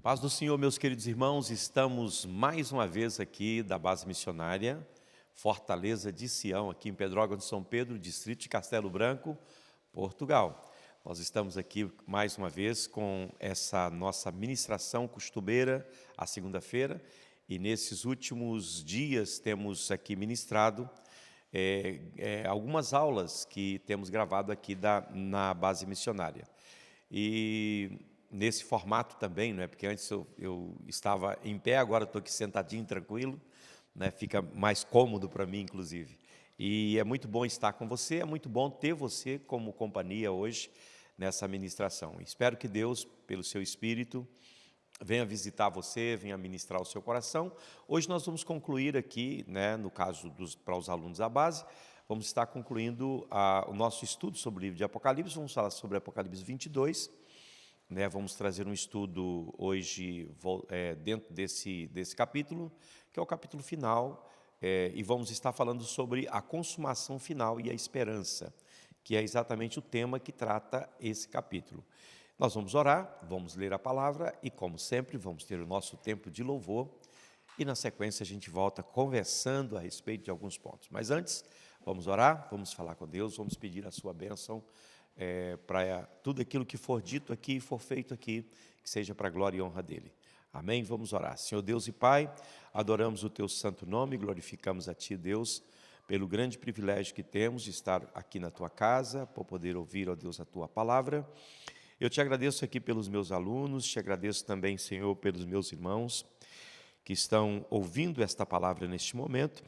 Paz do Senhor, meus queridos irmãos, estamos mais uma vez aqui da base missionária, Fortaleza de Sião, aqui em Pedrógão de São Pedro, distrito de Castelo Branco, Portugal. Nós estamos aqui mais uma vez com essa nossa ministração costumeira, à segunda-feira, e nesses últimos dias temos aqui ministrado algumas aulas que temos gravado aqui na base missionária. E nesse formato também, não é? Porque antes eu estava em pé, agora estou aqui sentadinho, tranquilo, né? Fica mais cômodo para mim, inclusive. E é muito bom estar com você, é muito bom ter você como companhia hoje nessa ministração. Espero que Deus, pelo seu Espírito, venha visitar você, venha ministrar o seu coração. Hoje nós vamos concluir aqui, né, no caso para os alunos da base, vamos estar concluindo o nosso estudo sobre o livro de Apocalipse, vamos falar sobre Apocalipse 22, né, vamos trazer um estudo hoje dentro desse capítulo, que é o capítulo final, e vamos estar falando sobre a consumação final e a esperança, que é exatamente o tema que trata esse capítulo. Nós vamos orar, vamos ler a palavra e, como sempre, vamos ter o nosso tempo de louvor e, na sequência, a gente volta conversando a respeito de alguns pontos. Mas antes, vamos orar, vamos falar com Deus, vamos pedir a sua bênção para tudo aquilo que for dito aqui e for feito aqui, que seja para a glória e honra dEle. Amém? Vamos orar. Senhor Deus e Pai, adoramos o Teu santo nome, glorificamos a Ti, Deus, pelo grande privilégio que temos de estar aqui na Tua casa, por poder ouvir, ó Deus, a Tua palavra. Eu te agradeço aqui pelos meus alunos, te agradeço também, Senhor, pelos meus irmãos que estão ouvindo esta palavra neste momento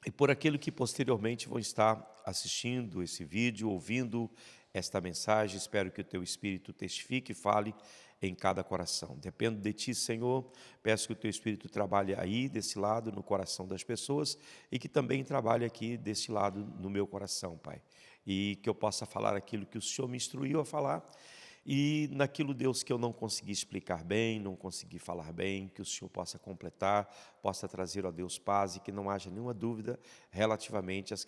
e por aquilo que posteriormente vão estar assistindo esse vídeo, ouvindo esta mensagem. Espero que o Teu Espírito testifique e fale em cada coração. Dependo de Ti, Senhor, peço que o Teu Espírito trabalhe aí, desse lado, no coração das pessoas e que também trabalhe aqui, desse lado, no meu coração, Pai. E que eu possa falar aquilo que o Senhor me instruiu a falar. E naquilo, Deus, que eu não consegui explicar bem, não consegui falar bem, que o Senhor possa completar, possa trazer, ó Deus, paz e que não haja nenhuma dúvida relativamente às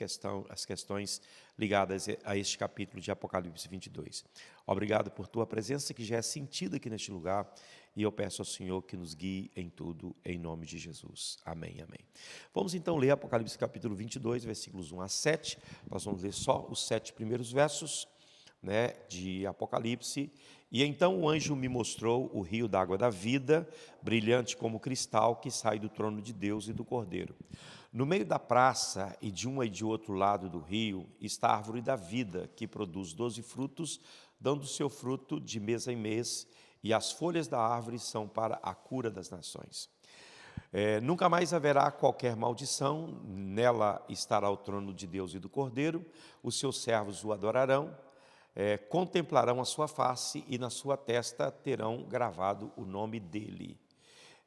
questões ligadas a este capítulo de Apocalipse 22. Obrigado por Tua presença, que já é sentida aqui neste lugar, e eu peço ao Senhor que nos guie em tudo, em nome de Jesus. Amém, amém. Vamos então ler Apocalipse capítulo 22, versículos 1 a 7, nós vamos ler só os 7 primeiros versos, né, de Apocalipse. E então o anjo me mostrou o rio da água da vida, brilhante como cristal, que sai do trono de Deus e do Cordeiro. No meio da praça e de um e de outro lado do rio está a árvore da vida, que produz 12 frutos, dando seu fruto de mês em mês, e as folhas da árvore são para a cura das nações. Nunca mais haverá qualquer maldição, nela estará o trono de Deus e do Cordeiro, os seus servos o adorarão, contemplarão a sua face e na sua testa terão gravado o nome dele.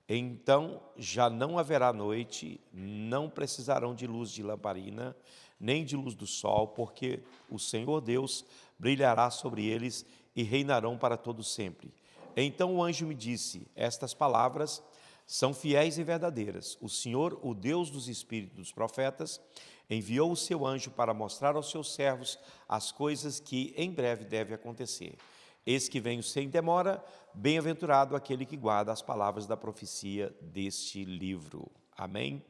Então já não haverá noite, não precisarão de luz de lamparina, nem de luz do sol, porque o Senhor Deus brilhará sobre eles e reinarão para todo sempre. Então o anjo me disse: estas palavras são fiéis e verdadeiras. O Senhor, o Deus dos espíritos dos profetas, enviou o seu anjo para mostrar aos seus servos as coisas que em breve devem acontecer. Eis que venho sem demora, bem-aventurado aquele que guarda as palavras da profecia deste livro. Amém?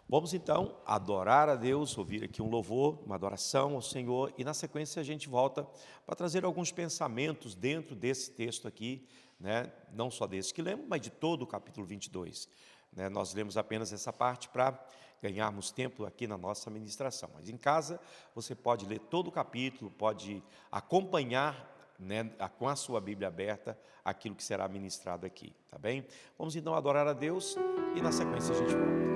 Vamos então adorar a Deus, ouvir aqui um louvor, uma adoração ao Senhor, e na sequência a gente volta para trazer alguns pensamentos dentro desse texto aqui, né? Não só desse que lemos, mas de todo o capítulo 22. Né? Nós lemos apenas essa parte para ganharmos tempo aqui na nossa ministração. Mas em casa você pode ler todo o capítulo, pode acompanhar, né, com a sua Bíblia aberta aquilo que será ministrado aqui, tá bem? Vamos então adorar a Deus e na sequência a gente volta.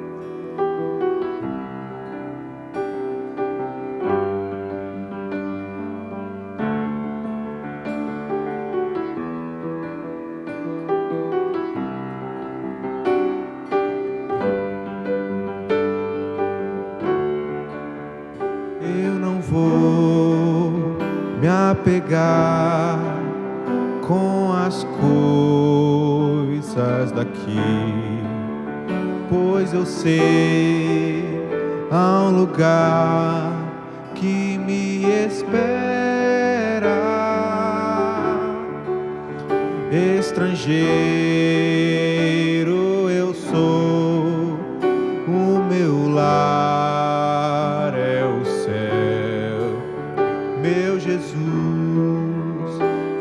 Pegar com as coisas daqui, pois eu sei há um lugar que me espera. estrangeiro eu sou, o meu lar é o céu. Meu Jesus,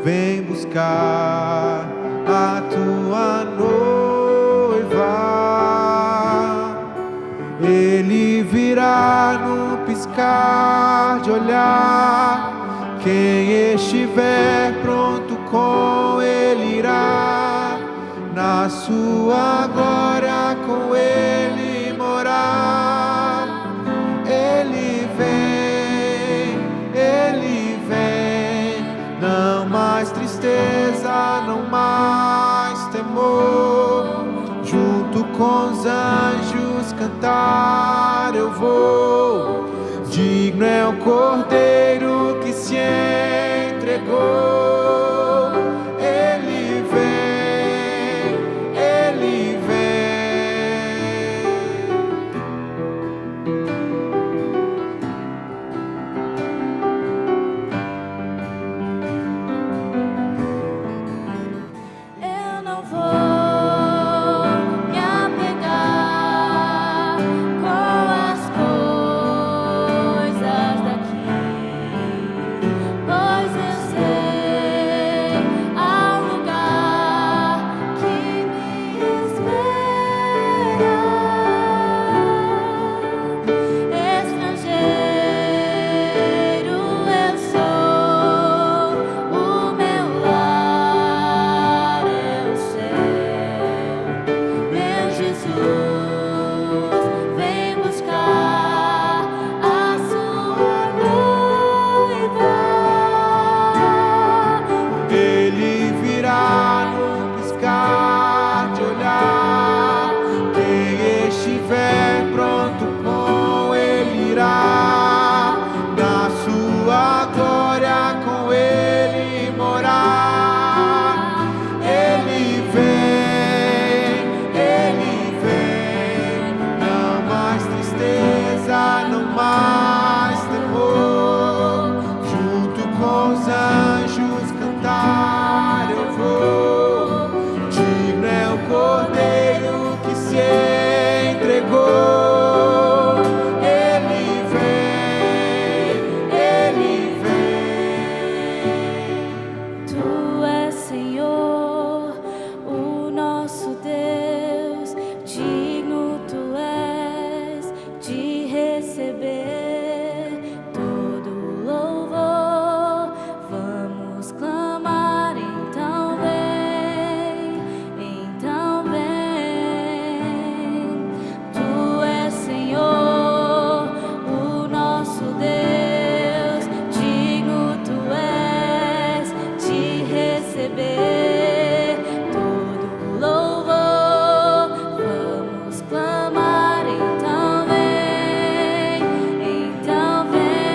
vem buscar a tua noiva. Ele virá no piscar de olhar. Quem estiver pronto com ele irá, na sua glória com ele morar. Ele vem, não mais tristeza, não mais temor. Junto com os anjos cantar eu vou. Digno é o Cordeiro que se entregou. Ele vem, ele vem. Eu não vou me apegar com as coisas daqui, pois eu sei há um lugar que me espera. Estrangeiro eu sou, o meu lar é o céu. Meu Jesus, vem buscar a sua noiva. Ele virá no piscar de olhar. Quem estiver pronto com ele irá, na sua glória com ele morar. Ele vem, não mais tristeza, não mais temor. Junto com os anjos cantar eu vou. Digno é o Cordeiro que se entregou. Ele vem. Tu és Senhor, o nosso Deus, digno tu és de receber todo louvor. Vamos clamar, então vem, então vem. Tu és Senhor, o nosso Deus, digno tu és de receber todo louvor. Vamos clamar, então vem, então vem.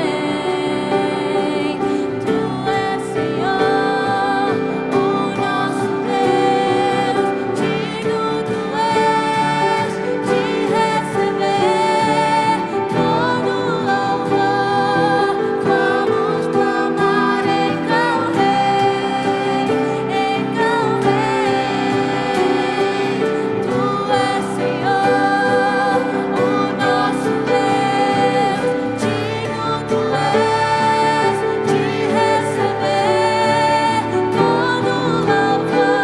Tu és Senhor, o nosso Deus, digno tu és de receber todo louvor. Vamos clamar, então vem, então vem. Tu és Senhor, o nosso Deus, digno tu és de receber todo louvor.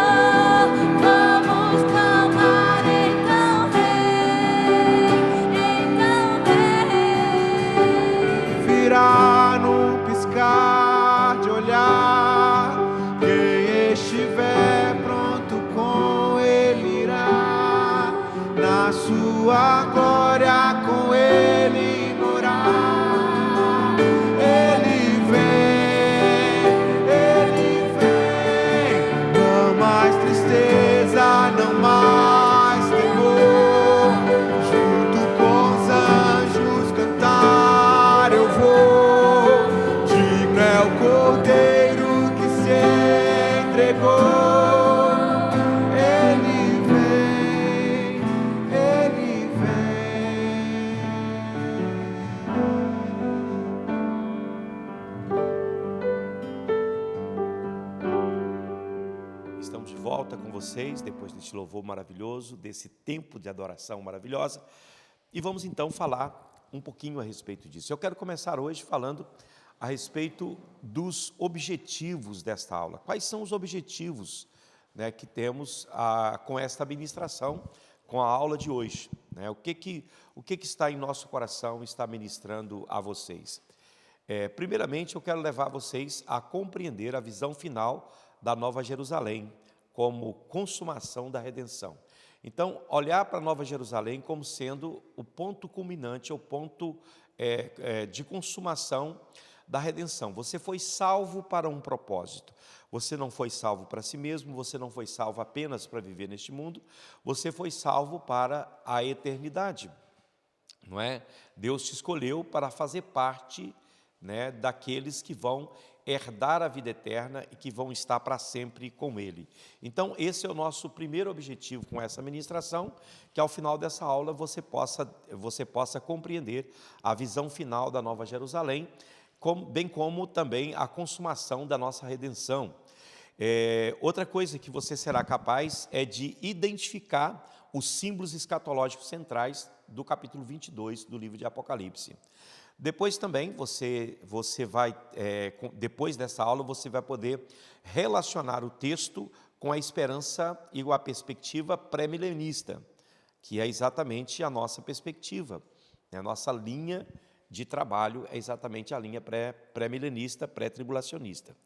Vamos clamar, então vem, então vem. Virá num piscar de olhar. Quem estiver pronto com ele irá, na sua glória com ele morar. Ele vem, não mais tristeza, não mais temor. Junto com os anjos cantar eu vou. Digno é o Cordeiro que se entregou. Ele vem, ele vem. vocês, depois desse louvor maravilhoso, desse tempo de adoração maravilhosa. E vamos então falar um pouquinho a respeito disso. Eu quero começar hoje falando a respeito dos objetivos desta aula. Quais são os objetivos, né, que temos com esta ministração, com a aula de hoje, né? O que está em nosso coração, está ministrando a vocês? Primeiramente, eu quero levar vocês a compreender a visão final da Nova Jerusalém, como consumação da redenção. Então, olhar para a Nova Jerusalém como sendo o ponto culminante, o ponto de consumação da redenção. Você foi salvo para um propósito. Você não foi salvo para si mesmo, você não foi salvo apenas para viver neste mundo, você foi salvo para a eternidade, não é? Deus te escolheu para fazer parte, né, daqueles que vão herdar a vida eterna e que vão estar para sempre com Ele. Então, esse é o nosso primeiro objetivo com essa ministração, que ao final dessa aula você possa compreender a visão final da Nova Jerusalém, bem como também a consumação da nossa redenção. Outra coisa que você será capaz é de identificar os símbolos escatológicos centrais do capítulo 22 do livro de Apocalipse. Depois também, você vai, depois dessa aula, você vai poder relacionar o texto com a esperança e a perspectiva pré-milenista, que é exatamente a nossa perspectiva, a nossa linha de trabalho é exatamente a linha pré-milenista, pré-tribulacionista.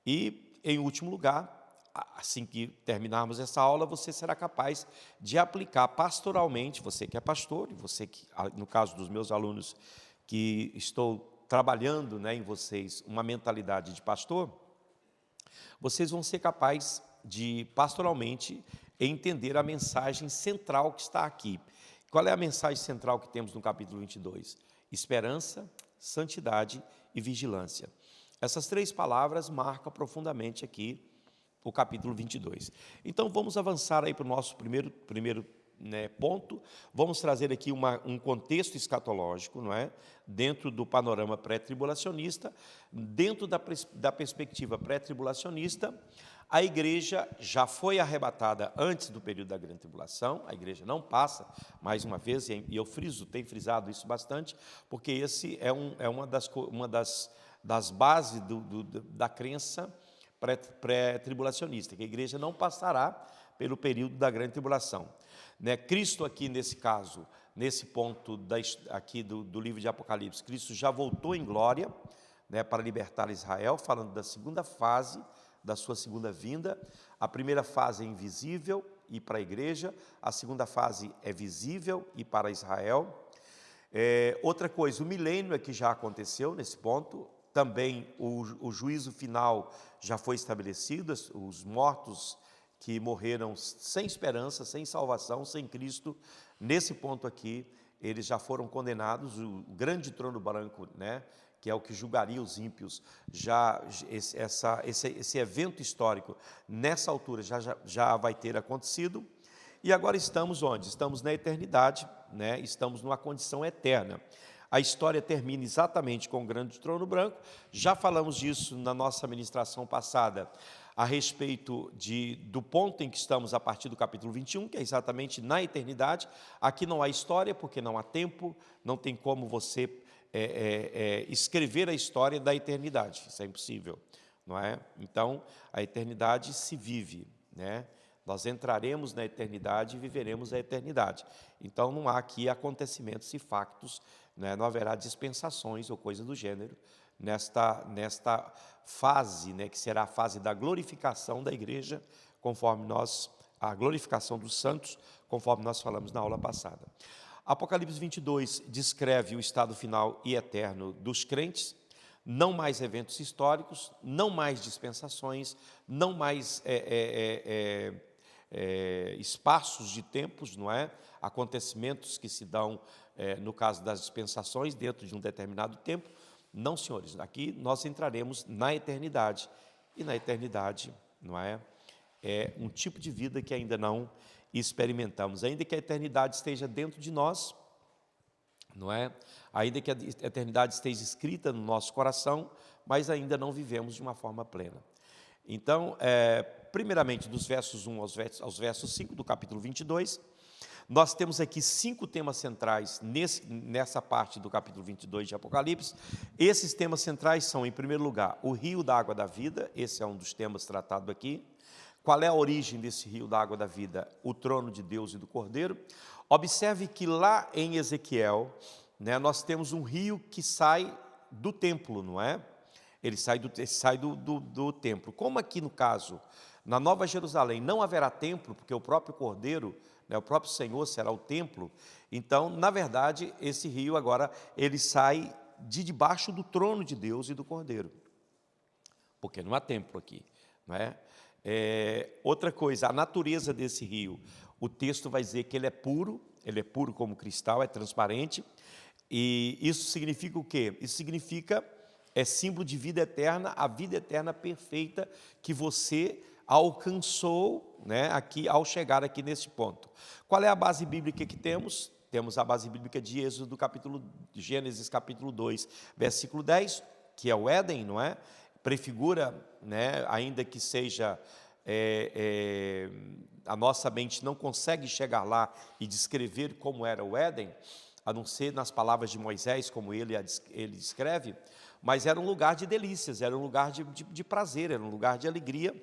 E, em último lugar, assim que terminarmos essa aula, você será capaz de aplicar pastoralmente, você que é pastor, e você que, no caso dos meus alunos, que estou trabalhando, né, em vocês uma mentalidade de pastor, vocês vão ser capazes de, pastoralmente, entender a mensagem central que está aqui. Qual é a mensagem central que temos no capítulo 22? Esperança, santidade e vigilância. Essas três palavras marcam profundamente aqui o capítulo 22. Então, vamos avançar aí para o nosso primeiro ponto. Vamos trazer aqui um contexto escatológico, não é? Dentro do panorama pré-tribulacionista, dentro da perspectiva pré-tribulacionista, a igreja já foi arrebatada antes do período da grande tribulação, a igreja não passa, mais uma vez, e eu tenho frisado isso bastante, porque esse é uma das bases da crença pré-tribulacionista, que a igreja não passará pelo período da grande tribulação. Né? Cristo aqui, nesse caso, nesse ponto aqui do livro de Apocalipse, Cristo já voltou em glória, né, para libertar Israel, falando da segunda fase da sua segunda vinda. A primeira fase é invisível e para a igreja, a segunda fase é visível e para Israel. Outra coisa, o milênio é que já aconteceu nesse ponto, também o juízo final já foi estabelecido, os mortos que morreram sem esperança, sem salvação, sem Cristo, nesse ponto aqui, eles já foram condenados, o grande trono branco, né, que é o que julgaria os ímpios, esse evento histórico, nessa altura, já vai ter acontecido. E agora estamos onde? Estamos na eternidade, né? Estamos numa condição eterna. A história termina exatamente com o grande trono branco. Já falamos disso na nossa ministração passada, a respeito do ponto em que estamos a partir do capítulo 21, que é exatamente na eternidade. Aqui não há história, porque não há tempo, não tem como você escrever a história da eternidade, isso é impossível, não é? Então, a eternidade se vive, né? Nós entraremos na eternidade e viveremos a eternidade. Então, não há aqui acontecimentos e factos, né? Não haverá dispensações ou coisa do gênero nesta fase, né? Que será a fase da glorificação da igreja, a glorificação dos santos, conforme nós falamos na aula passada. Apocalipse 22 descreve o estado final e eterno dos crentes, não mais eventos históricos, não mais dispensações, não mais espaços de tempos, não é? Acontecimentos que se dão, no caso das dispensações, dentro de um determinado tempo. Não, senhores, aqui nós entraremos na eternidade, e na eternidade, não é? É um tipo de vida que ainda não experimentamos, ainda que a eternidade esteja dentro de nós, não é? Ainda que a eternidade esteja escrita no nosso coração, mas ainda não vivemos de uma forma plena. Então, primeiramente dos versos 1 aos versos 5 do capítulo 22. Nós temos aqui 5 temas centrais nessa parte do capítulo 22 de Apocalipse. Esses temas centrais são, em primeiro lugar, o rio da água da vida. Esse é um dos temas tratados aqui. Qual é a origem desse rio da água da vida? O trono de Deus e do Cordeiro. Observe que lá em Ezequiel, né, nós temos um rio que sai do templo, não é? Ele sai do templo. Como aqui no caso, na Nova Jerusalém, não haverá templo, porque o próprio Cordeiro, né, o próprio Senhor será o templo, então, na verdade, esse rio agora, ele sai de debaixo do trono de Deus e do Cordeiro, porque não há templo aqui, não é? Outra coisa, a natureza desse rio, o texto vai dizer que ele é puro como cristal, é transparente, e isso significa o quê? Isso significa, é símbolo de vida eterna, a vida eterna perfeita que você alcançou, né, aqui, ao chegar aqui nesse ponto. Qual é a base bíblica que temos? Temos a base bíblica de Gênesis capítulo 2, versículo 10, que é o Éden, não é? Prefigura, né, ainda que seja, a nossa mente não consegue chegar lá e descrever como era o Éden, a não ser nas palavras de Moisés, como ele descreve, mas era um lugar de delícias, era um lugar de prazer, era um lugar de alegria,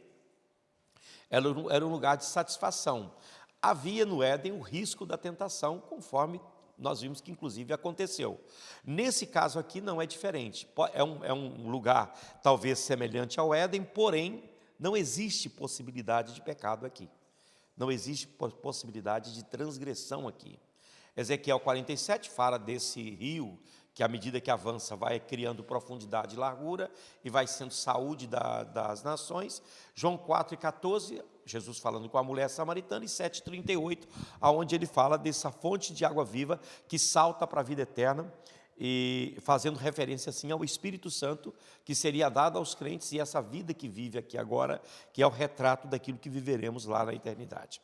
era um lugar de satisfação. Havia no Éden o risco da tentação, conforme nós vimos que inclusive aconteceu. Nesse caso aqui não é diferente, é um lugar talvez semelhante ao Éden, porém não existe possibilidade de pecado aqui, não existe possibilidade de transgressão aqui. Ezequiel 47 fala desse rio, que à medida que avança vai criando profundidade e largura, e vai sendo saúde das nações. João 4,14, Jesus falando com a mulher samaritana, e 7,38, aonde ele fala dessa fonte de água viva que salta para a vida eterna, e fazendo referência assim ao Espírito Santo, que seria dado aos crentes, e essa vida que vive aqui agora, que é o retrato daquilo que viveremos lá na eternidade.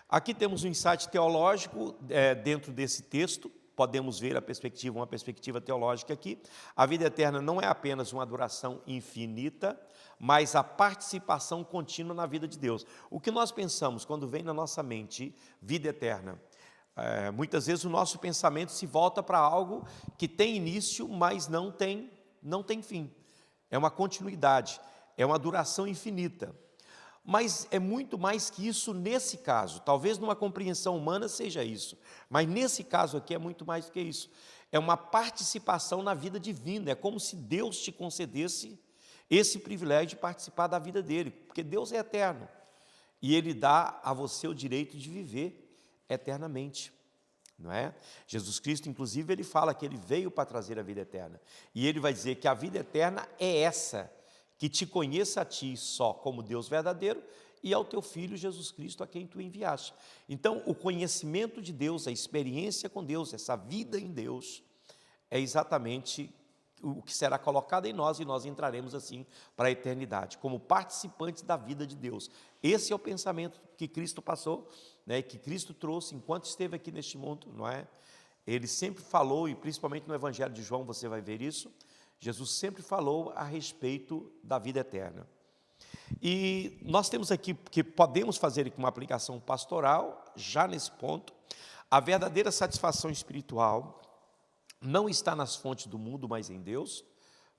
Aqui temos um insight teológico dentro desse texto, podemos ver uma perspectiva teológica aqui. A vida eterna não é apenas uma duração infinita, mas a participação contínua na vida de Deus. O que nós pensamos quando vem na nossa mente vida eterna? Muitas vezes o nosso pensamento se volta para algo que tem início, mas não tem fim. É uma continuidade, é uma duração infinita. Mas é muito mais que isso nesse caso. Talvez numa compreensão humana seja isso, mas nesse caso aqui é muito mais do que isso. É uma participação na vida divina, é como se Deus te concedesse esse privilégio de participar da vida dele, porque Deus é eterno, e Ele dá a você o direito de viver eternamente, não é? Jesus Cristo, inclusive, Ele fala que Ele veio para trazer a vida eterna, e Ele vai dizer que a vida eterna é essa, que te conheça a ti só como Deus verdadeiro e ao teu Filho Jesus Cristo, a quem tu enviaste. Então, o conhecimento de Deus, a experiência com Deus, essa vida em Deus, é exatamente o que será colocado em nós, e nós entraremos assim para a eternidade, como participantes da vida de Deus. Esse é o pensamento que Cristo passou, né, que Cristo trouxe enquanto esteve aqui neste mundo, não é? Ele sempre falou, e principalmente no Evangelho de João você vai ver isso, Jesus sempre falou a respeito da vida eterna. E nós temos aqui, que podemos fazer aqui uma aplicação pastoral, já nesse ponto, a verdadeira satisfação espiritual não está nas fontes do mundo, mas em Deus.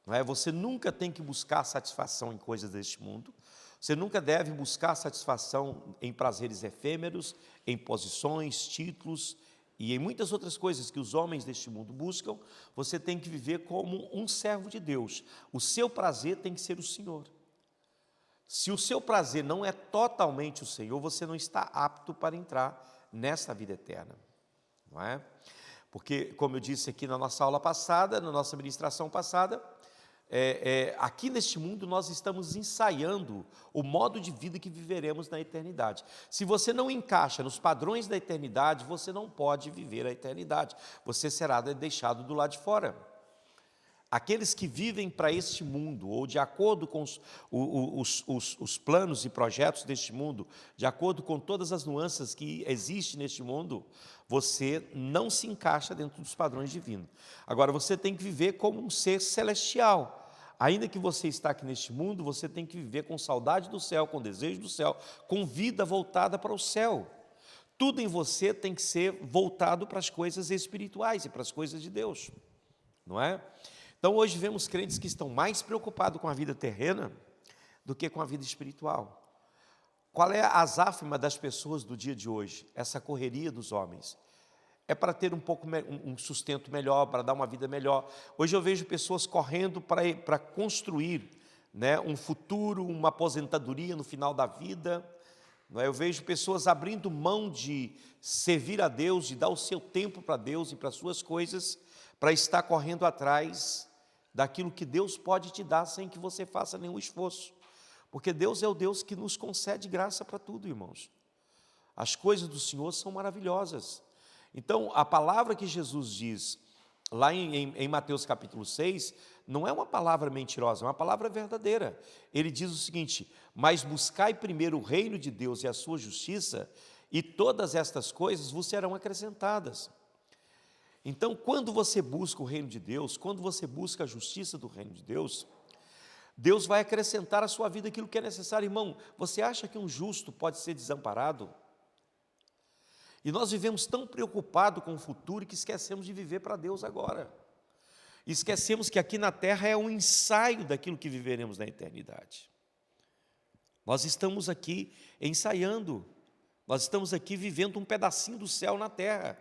Não é? Você nunca tem que buscar satisfação em coisas deste mundo, você nunca deve buscar satisfação em prazeres efêmeros, em posições, títulos, e em muitas outras coisas que os homens deste mundo buscam. Você tem que viver como um servo de Deus. O seu prazer tem que ser o Senhor. Se o seu prazer não é totalmente o Senhor, você não está apto para entrar nessa vida eterna, não é? Porque, como eu disse aqui na nossa aula passada, na nossa ministração passada, aqui neste mundo nós estamos ensaiando o modo de vida que viveremos na eternidade. Se você não encaixa nos padrões da eternidade, você não pode viver a eternidade, você será deixado do lado de fora. Aqueles que vivem para este mundo, ou de acordo com os planos e projetos deste mundo, de acordo com todas as nuances que existem neste mundo, você não se encaixa dentro dos padrões divinos. Agora, você tem que viver como um ser celestial, Ainda que você está aqui neste mundo, você tem que viver com saudade do céu, com desejo do céu, com vida voltada para o céu. Tudo em você tem que ser voltado para as coisas espirituais e para as coisas de Deus, não é? Então, hoje vemos crentes que estão mais preocupados com a vida terrena do que com a vida espiritual. Qual é a azáfama das pessoas do dia de hoje? Essa correria dos homens. É para ter um sustento melhor, para dar uma vida melhor. Hoje eu vejo pessoas correndo para construir, né, um futuro, uma aposentadoria no final da vida. Não é? Eu vejo pessoas abrindo mão de servir a Deus, de dar o seu tempo para Deus e para as suas coisas, para estar correndo atrás daquilo que Deus pode te dar sem que você faça nenhum esforço. Porque Deus é o Deus que nos concede graça para tudo, irmãos. As coisas do Senhor são maravilhosas. Então, a palavra que Jesus diz lá em Mateus capítulo 6, não é uma palavra mentirosa, é uma palavra verdadeira. Ele diz o seguinte: mas buscai primeiro o reino de Deus e a sua justiça, e todas estas coisas vos serão acrescentadas. Então, quando você busca o reino de Deus, quando você busca a justiça do reino de Deus, Deus vai acrescentar à sua vida aquilo que é necessário. Irmão, você acha que um justo pode ser desamparado? E nós vivemos tão preocupados com o futuro que esquecemos de viver para Deus agora. Esquecemos que aqui na terra é um ensaio daquilo que viveremos na eternidade. Nós estamos aqui ensaiando, nós estamos aqui vivendo um pedacinho do céu na terra.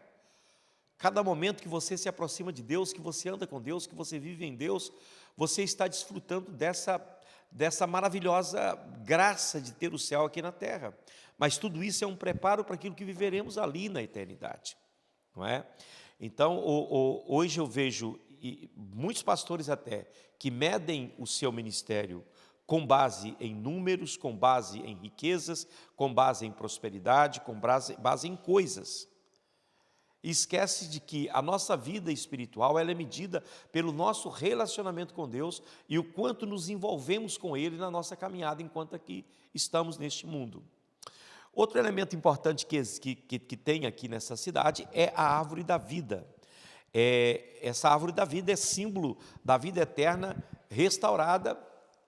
Cada momento que você se aproxima de Deus, que você anda com Deus, que você vive em Deus, você está desfrutando dessa maravilhosa graça de ter o céu aqui na terra. Mas tudo isso é um preparo para aquilo que viveremos ali na eternidade, não é? Então, hoje eu vejo muitos pastores até que medem o seu ministério com base em números, com base em riquezas, com base em prosperidade, com base em coisas. E esquece de que a nossa vida espiritual ela é medida pelo nosso relacionamento com Deus e o quanto nos envolvemos com Ele na nossa caminhada enquanto aqui estamos neste mundo. Outro elemento importante que tem aqui nessa cidade é a árvore da vida. Essa árvore da vida é símbolo da vida eterna restaurada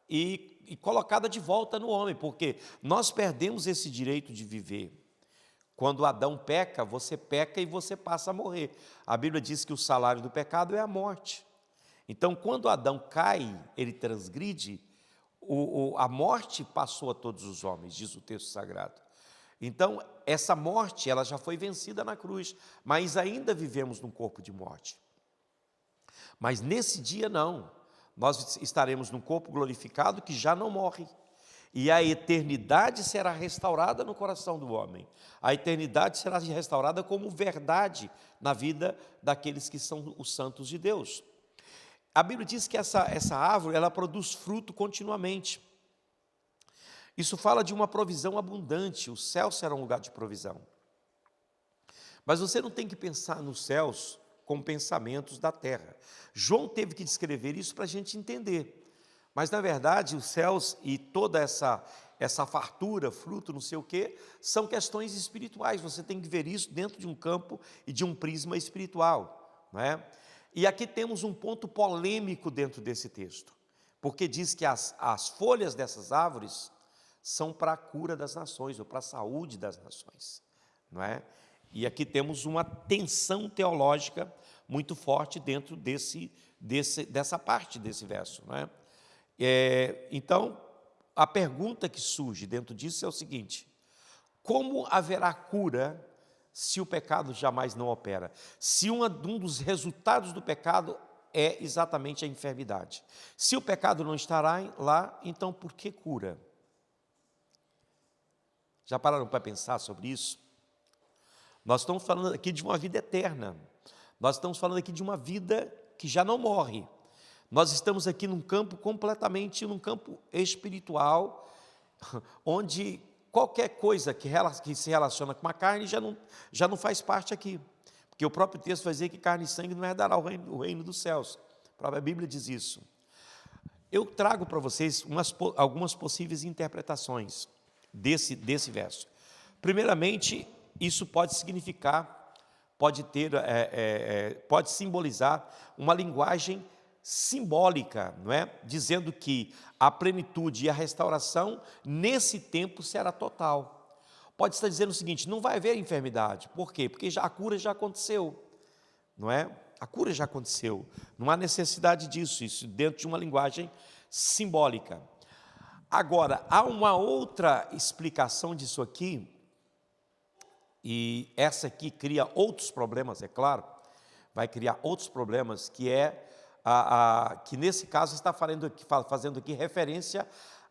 e colocada de volta no homem, porque nós perdemos esse direito de viver. Quando Adão peca, você peca e você passa a morrer. A Bíblia diz que o salário do pecado é a morte. Então, quando Adão cai, ele transgride, a morte passou a todos os homens, diz o texto sagrado. Então, essa morte, ela já foi vencida na cruz, mas ainda vivemos num corpo de morte. Mas nesse dia não, nós estaremos num corpo glorificado que já não morre. E a eternidade será restaurada no coração do homem. A eternidade será restaurada como verdade na vida daqueles que são os santos de Deus. A Bíblia diz que essa árvore, ela produz fruto continuamente. Isso fala de uma provisão abundante, o céu será um lugar de provisão. Mas você não tem que pensar nos céus com pensamentos da terra. João teve que descrever isso para a gente entender. Mas, na verdade, os céus e toda essa fartura, fruto, não sei o quê, são questões espirituais. Você tem que ver isso dentro de um campo e de um prisma espiritual, não é? E aqui temos um ponto polêmico dentro desse texto, porque diz que as folhas dessas árvores são para a cura das nações, ou para a saúde das nações, não é? E aqui temos uma tensão teológica muito forte dentro dessa parte desse verso, não é? Então, a pergunta que surge dentro disso é o seguinte: como haverá cura se o pecado jamais não opera? Se um dos resultados do pecado é exatamente a enfermidade. Se o pecado não estará lá, então por que cura? Já pararam para pensar sobre isso? Nós estamos falando aqui de uma vida eterna. Nós estamos falando aqui de uma vida que já não morre. Nós estamos aqui num campo espiritual, onde qualquer coisa que se relaciona com a carne já não faz parte aqui. Porque o próprio texto vai dizer que carne e sangue não herdará o reino dos céus. A própria Bíblia diz isso. Eu trago para vocês algumas possíveis interpretações desse verso. Primeiramente, isso pode significar, pode simbolizar uma linguagem simbólica, não é? Dizendo que a plenitude e a restauração nesse tempo será total. Pode estar dizendo o seguinte: não vai haver enfermidade. Por quê? Porque a cura já aconteceu, não é? A cura já aconteceu. Não há necessidade disso, isso dentro de uma linguagem simbólica. Agora, há uma outra explicação disso aqui, e essa aqui cria outros problemas, é claro, vai criar outros problemas, que é que nesse caso está fazendo aqui referência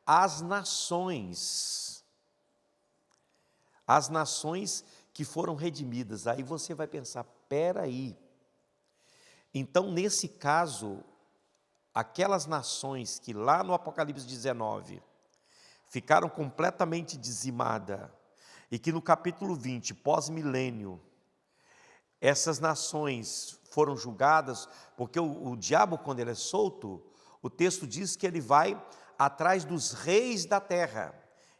às nações que foram redimidas. Aí você vai pensar, peraí, então nesse caso, aquelas nações que lá no Apocalipse 19 ficaram completamente dizimadas, e que no capítulo 20, pós-milênio, essas nações foram julgadas, porque o diabo, quando ele é solto, o texto diz que ele vai atrás dos reis da terra,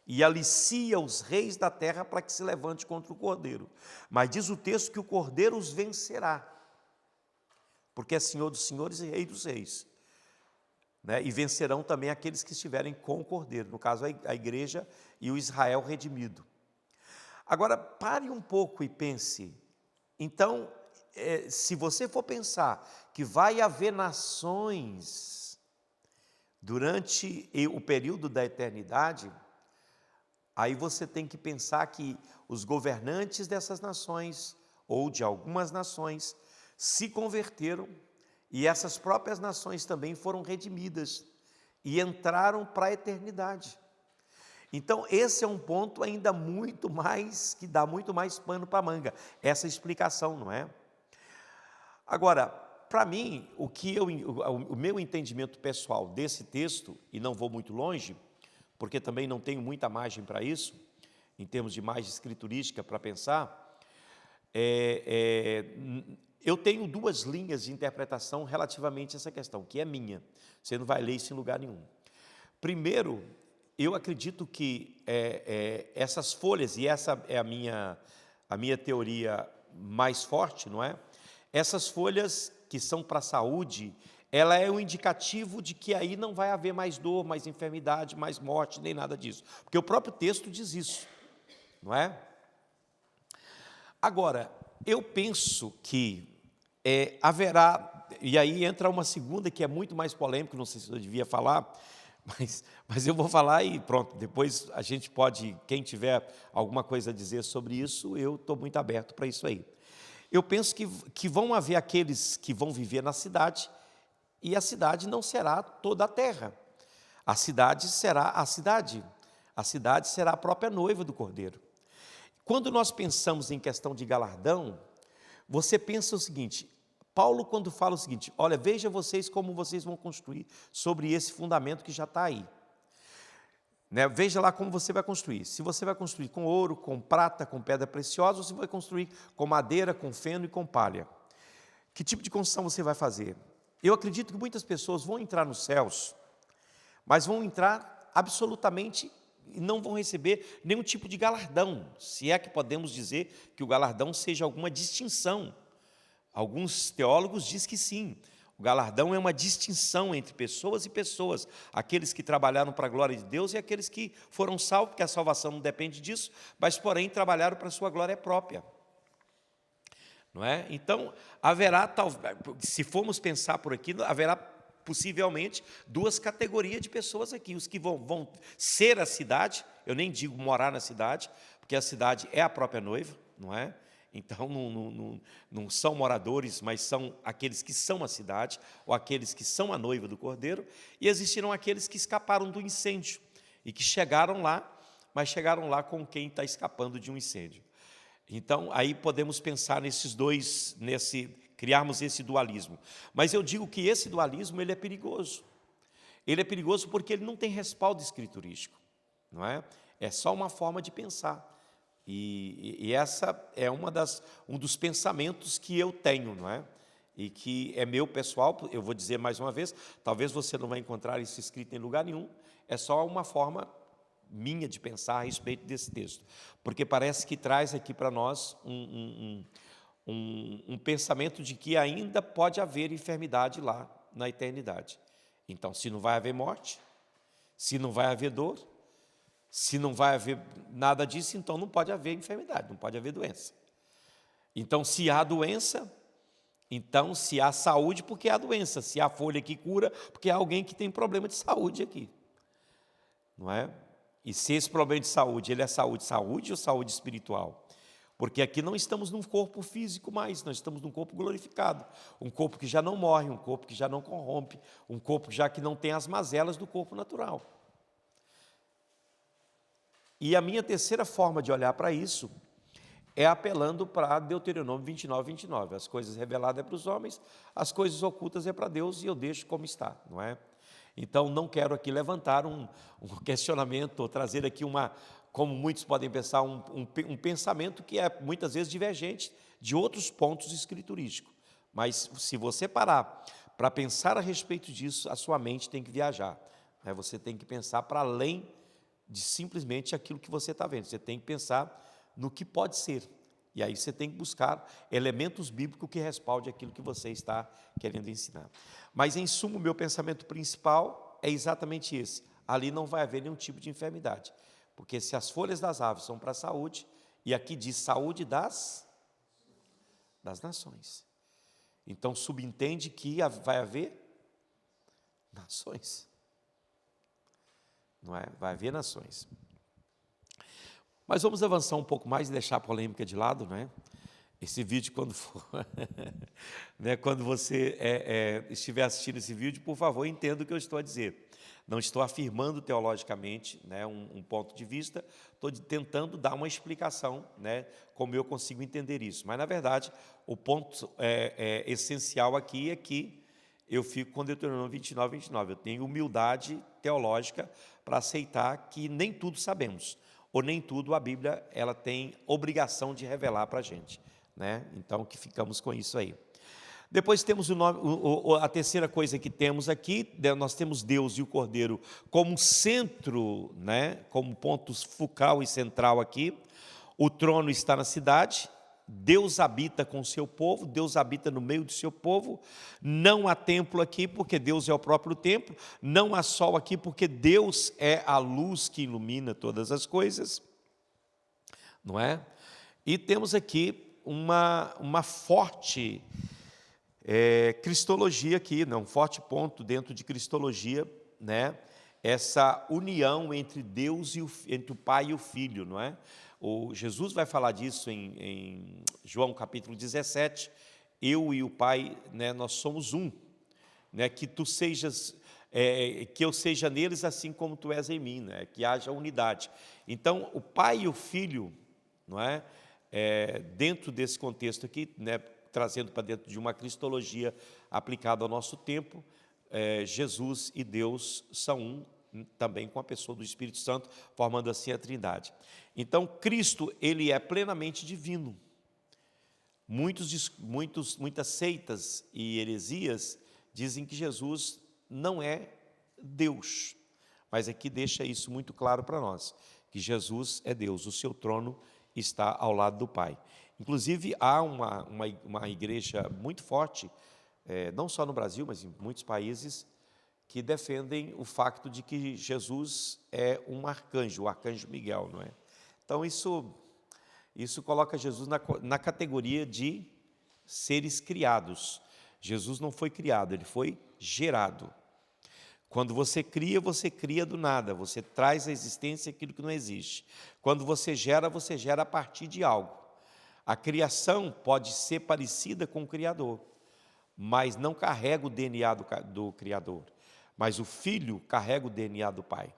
e alicia os reis da terra para que se levante contra o Cordeiro. Mas diz o texto que o Cordeiro os vencerá, porque é Senhor dos senhores e Rei dos reis, né? E vencerão também aqueles que estiverem com o Cordeiro, no caso a igreja e o Israel redimido. Agora, pare um pouco e pense. Então, se você for pensar que vai haver nações durante o período da eternidade, aí você tem que pensar que os governantes dessas nações, ou de algumas nações, se converteram, e essas próprias nações também foram redimidas e entraram para a eternidade. Então, esse é um ponto ainda muito mais, que dá muito mais pano para a manga, essa explicação, não é? Agora, para mim, o meu entendimento pessoal desse texto, e não vou muito longe, porque também não tenho muita margem para isso, em termos de margem escriturística para pensar, eu tenho duas linhas de interpretação relativamente a essa questão, que é minha. Você não vai ler isso em lugar nenhum. Primeiro, eu acredito que essas folhas, e essa é a minha teoria mais forte, não é? Essas folhas que são para a saúde, ela é um indicativo de que aí não vai haver mais dor, mais enfermidade, mais morte, nem nada disso. Porque o próprio texto diz isso, não é? Agora, eu penso que haverá, e aí entra uma segunda que é muito mais polêmica, não sei se eu devia falar, mas eu vou falar e pronto, depois a gente pode, quem tiver alguma coisa a dizer sobre isso, eu estou muito aberto para isso aí. Eu penso que vão haver aqueles que vão viver na cidade, e a cidade não será toda a terra. A cidade será a cidade será a própria noiva do Cordeiro. Quando nós pensamos em questão de galardão, você pensa o seguinte, Paulo quando fala o seguinte, olha, veja vocês como vocês vão construir sobre esse fundamento que já está aí. Né? Veja lá como você vai construir. Se você vai construir com ouro, com prata, com pedra preciosa, ou se vai construir com madeira, com feno e com palha. Que tipo de construção você vai fazer? Eu acredito que muitas pessoas vão entrar nos céus, mas vão entrar absolutamente e não vão receber nenhum tipo de galardão, se é que podemos dizer que o galardão seja alguma distinção. Alguns teólogos dizem que sim, o galardão é uma distinção entre pessoas e pessoas, aqueles que trabalharam para a glória de Deus e aqueles que foram salvos, porque a salvação não depende disso, mas porém trabalharam para a sua glória própria. Não é? Então, haverá, se formos pensar por aqui, haverá possivelmente duas categorias de pessoas aqui, os que vão ser a cidade, eu nem digo morar na cidade, porque a cidade é a própria noiva, não é? Então, não são moradores, mas são aqueles que são a cidade, ou aqueles que são a noiva do Cordeiro, e existirão aqueles que escaparam do incêndio, e que chegaram lá, mas chegaram lá com quem está escapando de um incêndio. Então, aí podemos pensar nesses dois, criarmos esse dualismo. Mas eu digo que esse dualismo ele é perigoso. Ele é perigoso porque ele não tem respaldo escriturístico, não é? É só uma forma de pensar. E essa é um dos pensamentos que eu tenho, não é? E que é meu pessoal, eu vou dizer mais uma vez, talvez você não vai encontrar isso escrito em lugar nenhum, é só uma forma minha de pensar a respeito desse texto, porque parece que traz aqui para nós um pensamento de que ainda pode haver enfermidade lá na eternidade. Então, se não vai haver morte, se não vai haver dor, se não vai haver nada disso, então não pode haver enfermidade, não pode haver doença. Então, se há doença, então se há saúde, porque há doença. Se há folha que cura, porque há alguém que tem problema de saúde aqui. Não é? E se esse problema de saúde, ele é saúde ou saúde espiritual? Porque aqui não estamos num corpo físico mais, nós estamos num corpo glorificado. Um corpo que já não morre, um corpo que já não corrompe, um corpo já que não tem as mazelas do corpo natural. E a minha terceira forma de olhar para isso é apelando para Deuteronômio 29. As coisas reveladas é para os homens, as coisas ocultas é para Deus, e eu deixo como está, não é? Então, não quero aqui levantar um questionamento, ou trazer aqui como muitos podem pensar, um pensamento que é muitas vezes divergente de outros pontos escriturísticos. Mas se você parar para pensar a respeito disso, a sua mente tem que viajar, né? Você tem que pensar para além de simplesmente aquilo que você está vendo. Você tem que pensar no que pode ser. E aí você tem que buscar elementos bíblicos que respaldem aquilo que você está querendo ensinar. Mas, em suma, o meu pensamento principal é exatamente esse. Ali não vai haver nenhum tipo de enfermidade. Porque se as folhas das árvores são para a saúde, e aqui diz saúde das nações. Então, subentende que vai haver nações. Não é? Vai haver nações. Mas vamos avançar um pouco mais e deixar a polêmica de lado, não é? Esse vídeo, quando for, né, quando você estiver assistindo esse vídeo, por favor, entenda o que eu estou a dizer. Não estou afirmando teologicamente, né, um ponto de vista, estou tentando dar uma explicação, né, como eu consigo entender isso. Mas, na verdade, o ponto essencial aqui é que eu fico com Deuteronômio 29. Eu tenho humildade teológica para aceitar que nem tudo sabemos, ou nem tudo a Bíblia ela tem obrigação de revelar para a gente, né? Então, que ficamos com isso aí. Depois temos a terceira coisa que temos aqui, nós temos Deus e o Cordeiro como centro, né? Como ponto focal e central aqui. O trono está na cidade, Deus habita com o seu povo, Deus habita no meio do seu povo. Não há templo aqui, porque Deus é o próprio templo. Não há sol aqui, porque Deus é a luz que ilumina todas as coisas. Não é? E temos aqui uma forte cristologia aqui, um forte ponto dentro de cristologia, né? Essa união entre Deus entre o Pai e o Filho, não é? Jesus vai falar disso em João capítulo 17, eu e o Pai, né, nós somos um, né, que eu seja neles assim como tu és em mim, né, que haja unidade. Então, o Pai e o Filho, não é? Dentro desse contexto aqui, né, trazendo para dentro de uma cristologia aplicada ao nosso tempo, Jesus e Deus são um, também com a pessoa do Espírito Santo, formando assim a Trindade. Então, Cristo, ele é plenamente divino. Muitas seitas e heresias dizem que Jesus não é Deus, mas aqui deixa isso muito claro para nós, que Jesus é Deus, o seu trono está ao lado do Pai. Inclusive, há uma igreja muito forte, não só no Brasil, mas em muitos países, que defendem o fato de que Jesus é um arcanjo, o arcanjo Miguel, não é? Então, isso coloca Jesus na categoria de seres criados. Jesus não foi criado, ele foi gerado. Quando você cria do nada, você traz à existência aquilo que não existe. Quando você gera a partir de algo. A criação pode ser parecida com o Criador, mas não carrega o DNA do Criador. Mas o Filho carrega o DNA do Pai,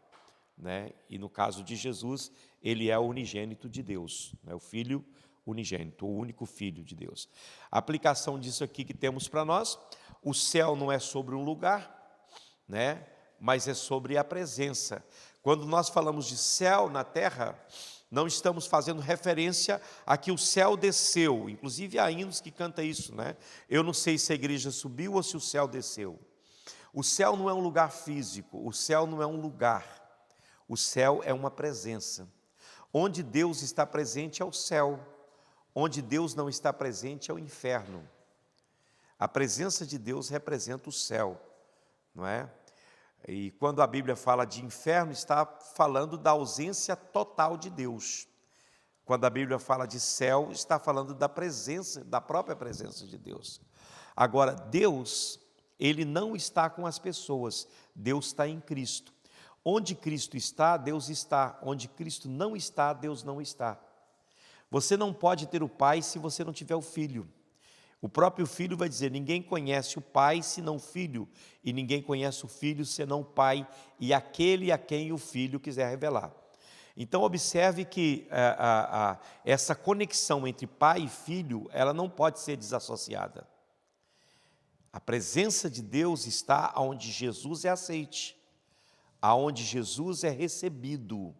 né? E no caso de Jesus, ele é o unigênito de Deus, né? O Filho unigênito, o único Filho de Deus. A aplicação disso aqui que temos para nós, o céu não é sobre um lugar, né? Mas é sobre a presença. Quando nós falamos de céu na terra, não estamos fazendo referência a que o céu desceu. Inclusive há hinos que canta isso, né? Eu não sei se a igreja subiu ou se o céu desceu. O céu não é um lugar físico, o céu não é um lugar, o céu é uma presença. Onde Deus está presente é o céu, onde Deus não está presente é o inferno. A presença de Deus representa o céu, não é? E quando a Bíblia fala de inferno, está falando da ausência total de Deus. Quando a Bíblia fala de céu, está falando da presença, da própria presença de Deus. Agora, Deus, Ele não está com as pessoas, Deus está em Cristo. Onde Cristo está, Deus está. Onde Cristo não está, Deus não está. Você não pode ter o Pai se você não tiver o Filho. O próprio Filho vai dizer, ninguém conhece o Pai senão o Filho, e ninguém conhece o Filho senão o Pai, e aquele a quem o Filho quiser revelar. Então, observe que essa conexão entre Pai e Filho, ela não pode ser desassociada. A presença de Deus está onde Jesus é aceite, aonde Jesus é recebido.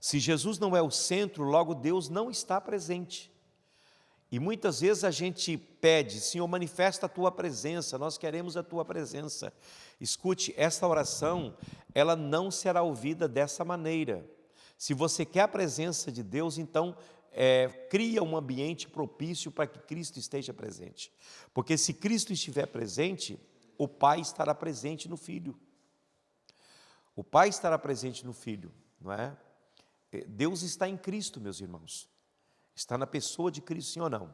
Se Jesus não é o centro, logo Deus não está presente. E muitas vezes a gente pede, Senhor, manifesta a Tua presença, nós queremos a Tua presença. Escute, esta oração, ela não será ouvida dessa maneira. Se você quer a presença de Deus, então cria um ambiente propício para que Cristo esteja presente. Porque se Cristo estiver presente, o Pai estará presente no Filho. O Pai estará presente no Filho, não é? Deus está em Cristo, meus irmãos. Está na pessoa de Cristo, sim ou não?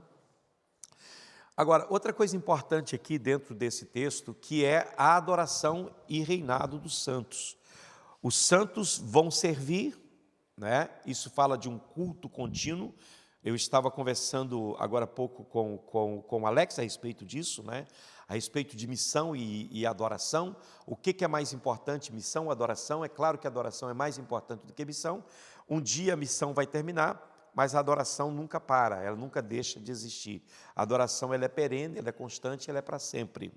Agora, outra coisa importante aqui dentro desse texto, que é a adoração e reinado dos santos. Os santos vão servir, né? Isso fala de um culto contínuo. Eu estava conversando agora há pouco com o Alex a respeito disso, né? A respeito de missão e adoração. O que é mais importante, missão ou adoração? É claro que a adoração é mais importante do que missão. Um dia a missão vai terminar, mas a adoração nunca para, ela nunca deixa de existir. A adoração ela é perene, ela é constante, ela é para sempre.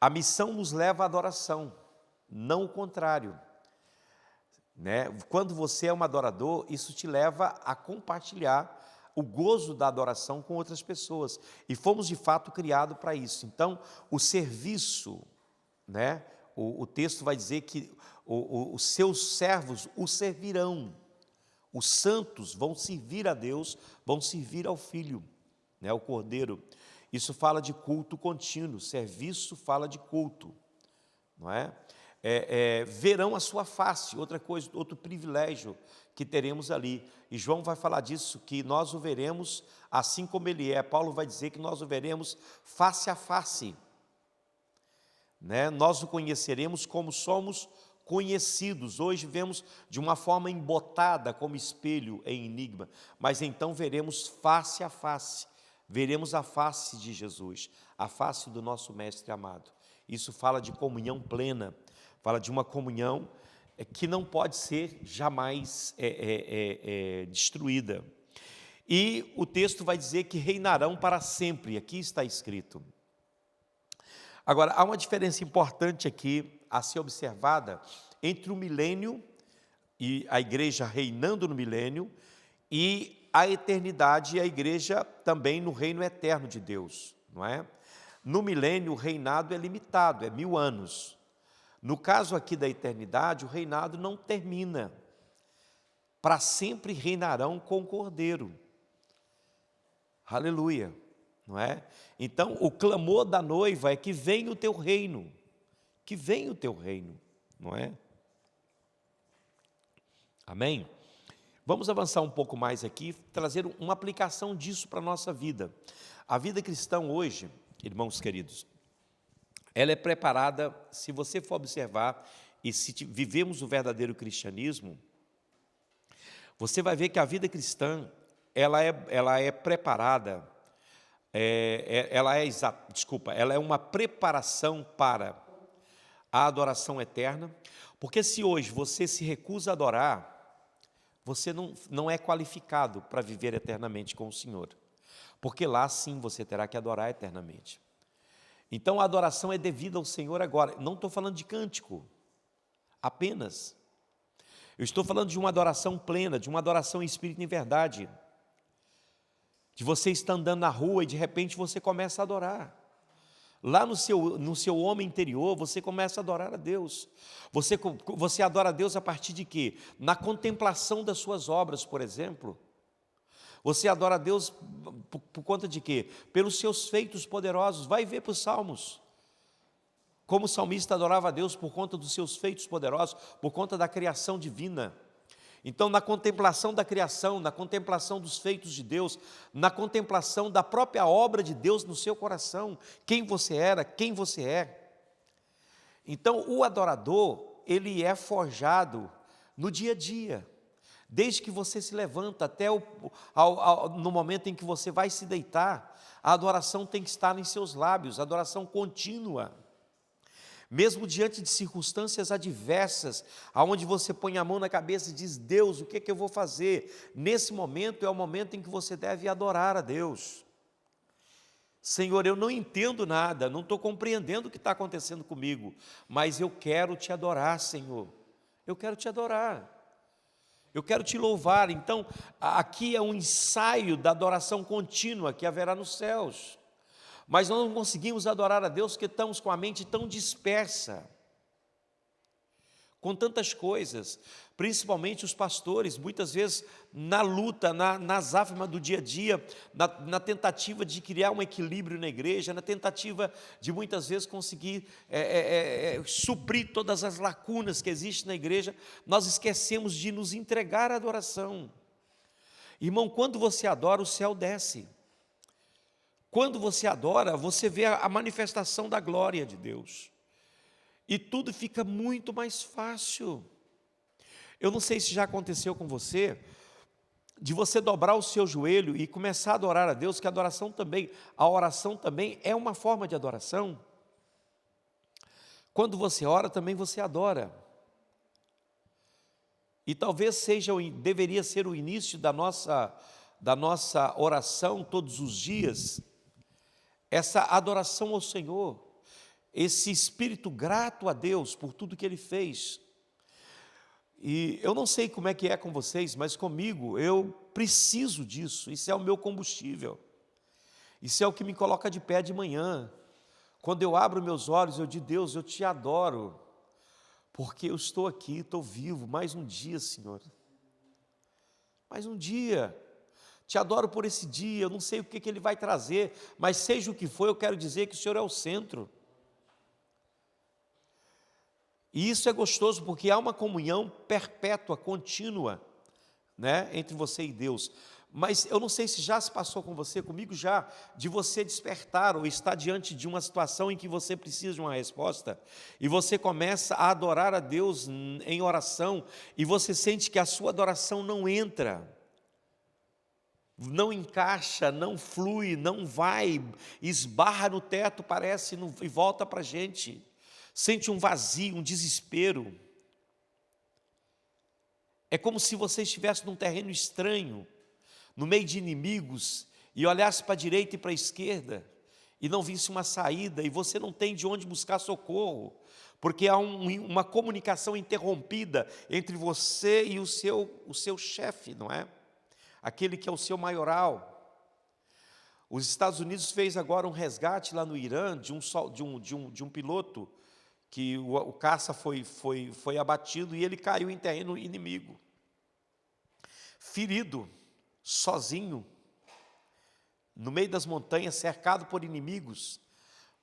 A missão nos leva à adoração, não o contrário. Né? Quando você é um adorador, isso te leva a compartilhar o gozo da adoração com outras pessoas. E fomos de fato criados para isso. Então, o serviço, né? O texto vai dizer que os seus servos o servirão. Os santos vão servir a Deus, vão servir ao Filho, né, ao Cordeiro. Isso fala de culto contínuo, serviço fala de culto, não é? Verão a sua face, outra coisa, outro privilégio que teremos ali. E João vai falar disso, que nós o veremos assim como ele é. Paulo vai dizer que nós o veremos face a face, né? Nós o conheceremos como somos conhecidos. Hoje vemos de uma forma embotada, como espelho em enigma, mas então veremos face a face, veremos a face de Jesus, a face do nosso Mestre amado. Isso fala de comunhão plena, fala de uma comunhão que não pode ser jamais destruída. E o texto vai dizer que reinarão para sempre, aqui está escrito. Agora, há uma diferença importante aqui a ser observada entre o milênio e a igreja reinando no milênio e a eternidade e a igreja também no reino eterno de Deus, não é? No milênio o reinado é limitado, é 1000 anos. No caso aqui da eternidade, o reinado não termina. Para sempre reinarão com o Cordeiro. Aleluia, não é? Então, o clamor da noiva é que venha o teu reino, que venha o teu reino, não é? Amém? Vamos avançar um pouco mais aqui, trazer uma aplicação disso para a nossa vida. A vida cristã hoje, irmãos queridos, ela é preparada, se você for observar, e se vivemos o verdadeiro cristianismo, você vai ver que a vida cristã, ela é preparada, ela é uma preparação para a adoração eterna, porque se hoje você se recusa a adorar, você não é qualificado para viver eternamente com o Senhor, porque lá sim você terá que adorar eternamente. Então a adoração é devida ao Senhor agora. Não estou falando de cântico, apenas. Eu estou falando de uma adoração plena, de uma adoração em espírito e em verdade. De você estar andando na rua e de repente você começa a adorar. Lá no seu homem interior, você começa a adorar a Deus. Você adora a Deus a partir de quê? Na contemplação das suas obras, por exemplo. Você adora a Deus por conta de quê? Pelos seus feitos poderosos. Vai ver para os Salmos. como o salmista adorava a Deus por conta dos seus feitos poderosos, por conta da criação divina. Então, na contemplação da criação, na contemplação dos feitos de Deus, na contemplação da própria obra de Deus no seu coração, quem você era, quem você é. Então, o adorador, ele é forjado no dia a dia, desde que você se levanta até no momento em que você vai se deitar, a adoração tem que estar em seus lábios, adoração contínua. Mesmo diante de circunstâncias adversas, aonde você põe a mão na cabeça e diz: Deus, o que é que eu vou fazer? Nesse momento é o momento em que você deve adorar a Deus. Senhor, eu não entendo nada, não estou compreendendo o que está acontecendo comigo, mas eu quero te adorar, Senhor. Eu quero te adorar. Eu quero te louvar. Então, aqui é um ensaio da adoração contínua que haverá nos céus. Mas nós não conseguimos adorar a Deus porque estamos com a mente tão dispersa, com tantas coisas, principalmente os pastores, muitas vezes na luta, na azáfama do dia a dia, na tentativa de criar um equilíbrio na igreja, na tentativa de muitas vezes conseguir suprir todas as lacunas que existem na igreja, nós esquecemos de nos entregar à adoração. Irmão, quando você adora, o céu desce. Quando você adora, você vê a manifestação da glória de Deus. E tudo fica muito mais fácil. Eu não sei se já aconteceu com você, de você dobrar o seu joelho e começar a adorar a Deus, que a oração também é uma forma de adoração. Quando você ora, também você adora. E talvez deveria ser o início da nossa oração todos os dias, essa adoração ao Senhor, esse espírito grato a Deus por tudo que Ele fez. E eu não sei como é que é com vocês, mas comigo eu preciso disso, isso é o meu combustível, isso é o que me coloca de pé de manhã. Quando eu abro meus olhos, eu digo: Deus, eu te adoro, porque eu estou aqui, estou vivo, mais um dia, Senhor, mais um dia. Te adoro por esse dia, eu não sei o que Ele vai trazer, mas seja o que for, eu quero dizer que o Senhor é o centro. E isso é gostoso, porque há uma comunhão perpétua, contínua, né, entre você e Deus. Mas eu não sei se já se passou com você, comigo já, de você despertar ou estar diante de uma situação em que você precisa de uma resposta, e você começa a adorar a Deus em oração, e você sente que a sua adoração não entra, não encaixa, não flui, não vai, esbarra no teto, parece, e volta para a gente. Sente um vazio, um desespero. É como se você estivesse num terreno estranho, no meio de inimigos, e olhasse para a direita e para a esquerda, e não visse uma saída, e você não tem de onde buscar socorro, porque há uma comunicação interrompida entre você e o seu chefe, não é? Aquele que é o seu maioral. Os Estados Unidos fez agora um resgate lá no Irã de um piloto que o caça foi abatido e ele caiu em terreno inimigo, ferido, sozinho, no meio das montanhas, cercado por inimigos,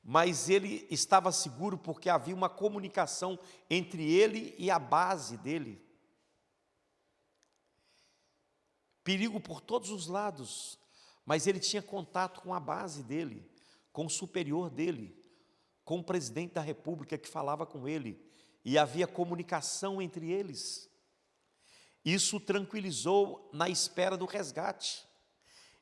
mas ele estava seguro porque havia uma comunicação entre ele e a base dele. Perigo por todos os lados, mas ele tinha contato com a base dele, com o superior dele, com o presidente da república que falava com ele, e havia comunicação entre eles. Isso o tranquilizou na espera do resgate,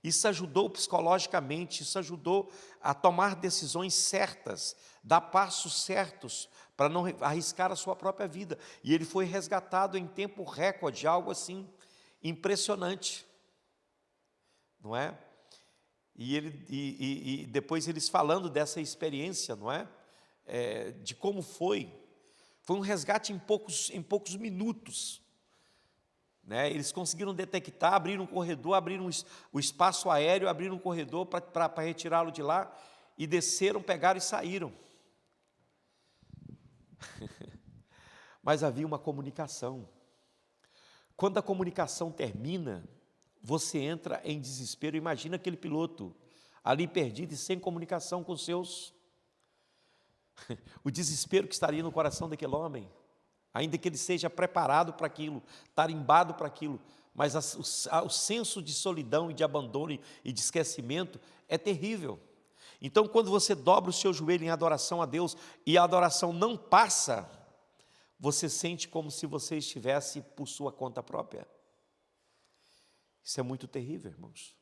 isso ajudou psicologicamente, isso ajudou a tomar decisões certas, dar passos certos, para não arriscar a sua própria vida, e ele foi resgatado em tempo recorde, algo assim impressionante, não é? E depois eles falando dessa experiência, não é? De como foi um resgate em poucos minutos, né? Eles conseguiram detectar, abriram um corredor, abriram o espaço aéreo, abriram um corredor para retirá-lo de lá, e desceram, pegaram e saíram. Mas havia uma comunicação. Quando a comunicação termina, você entra em desespero. Imagina aquele piloto ali perdido e sem comunicação com os seus. o desespero que estaria no coração daquele homem, ainda que ele seja preparado para aquilo, tarimbado para aquilo, mas o senso de solidão e de abandono e de esquecimento é terrível. Então, quando você dobra o seu joelho em adoração a Deus e a adoração não passa, você sente como se você estivesse por sua conta própria. Isso é muito terrível, irmãos.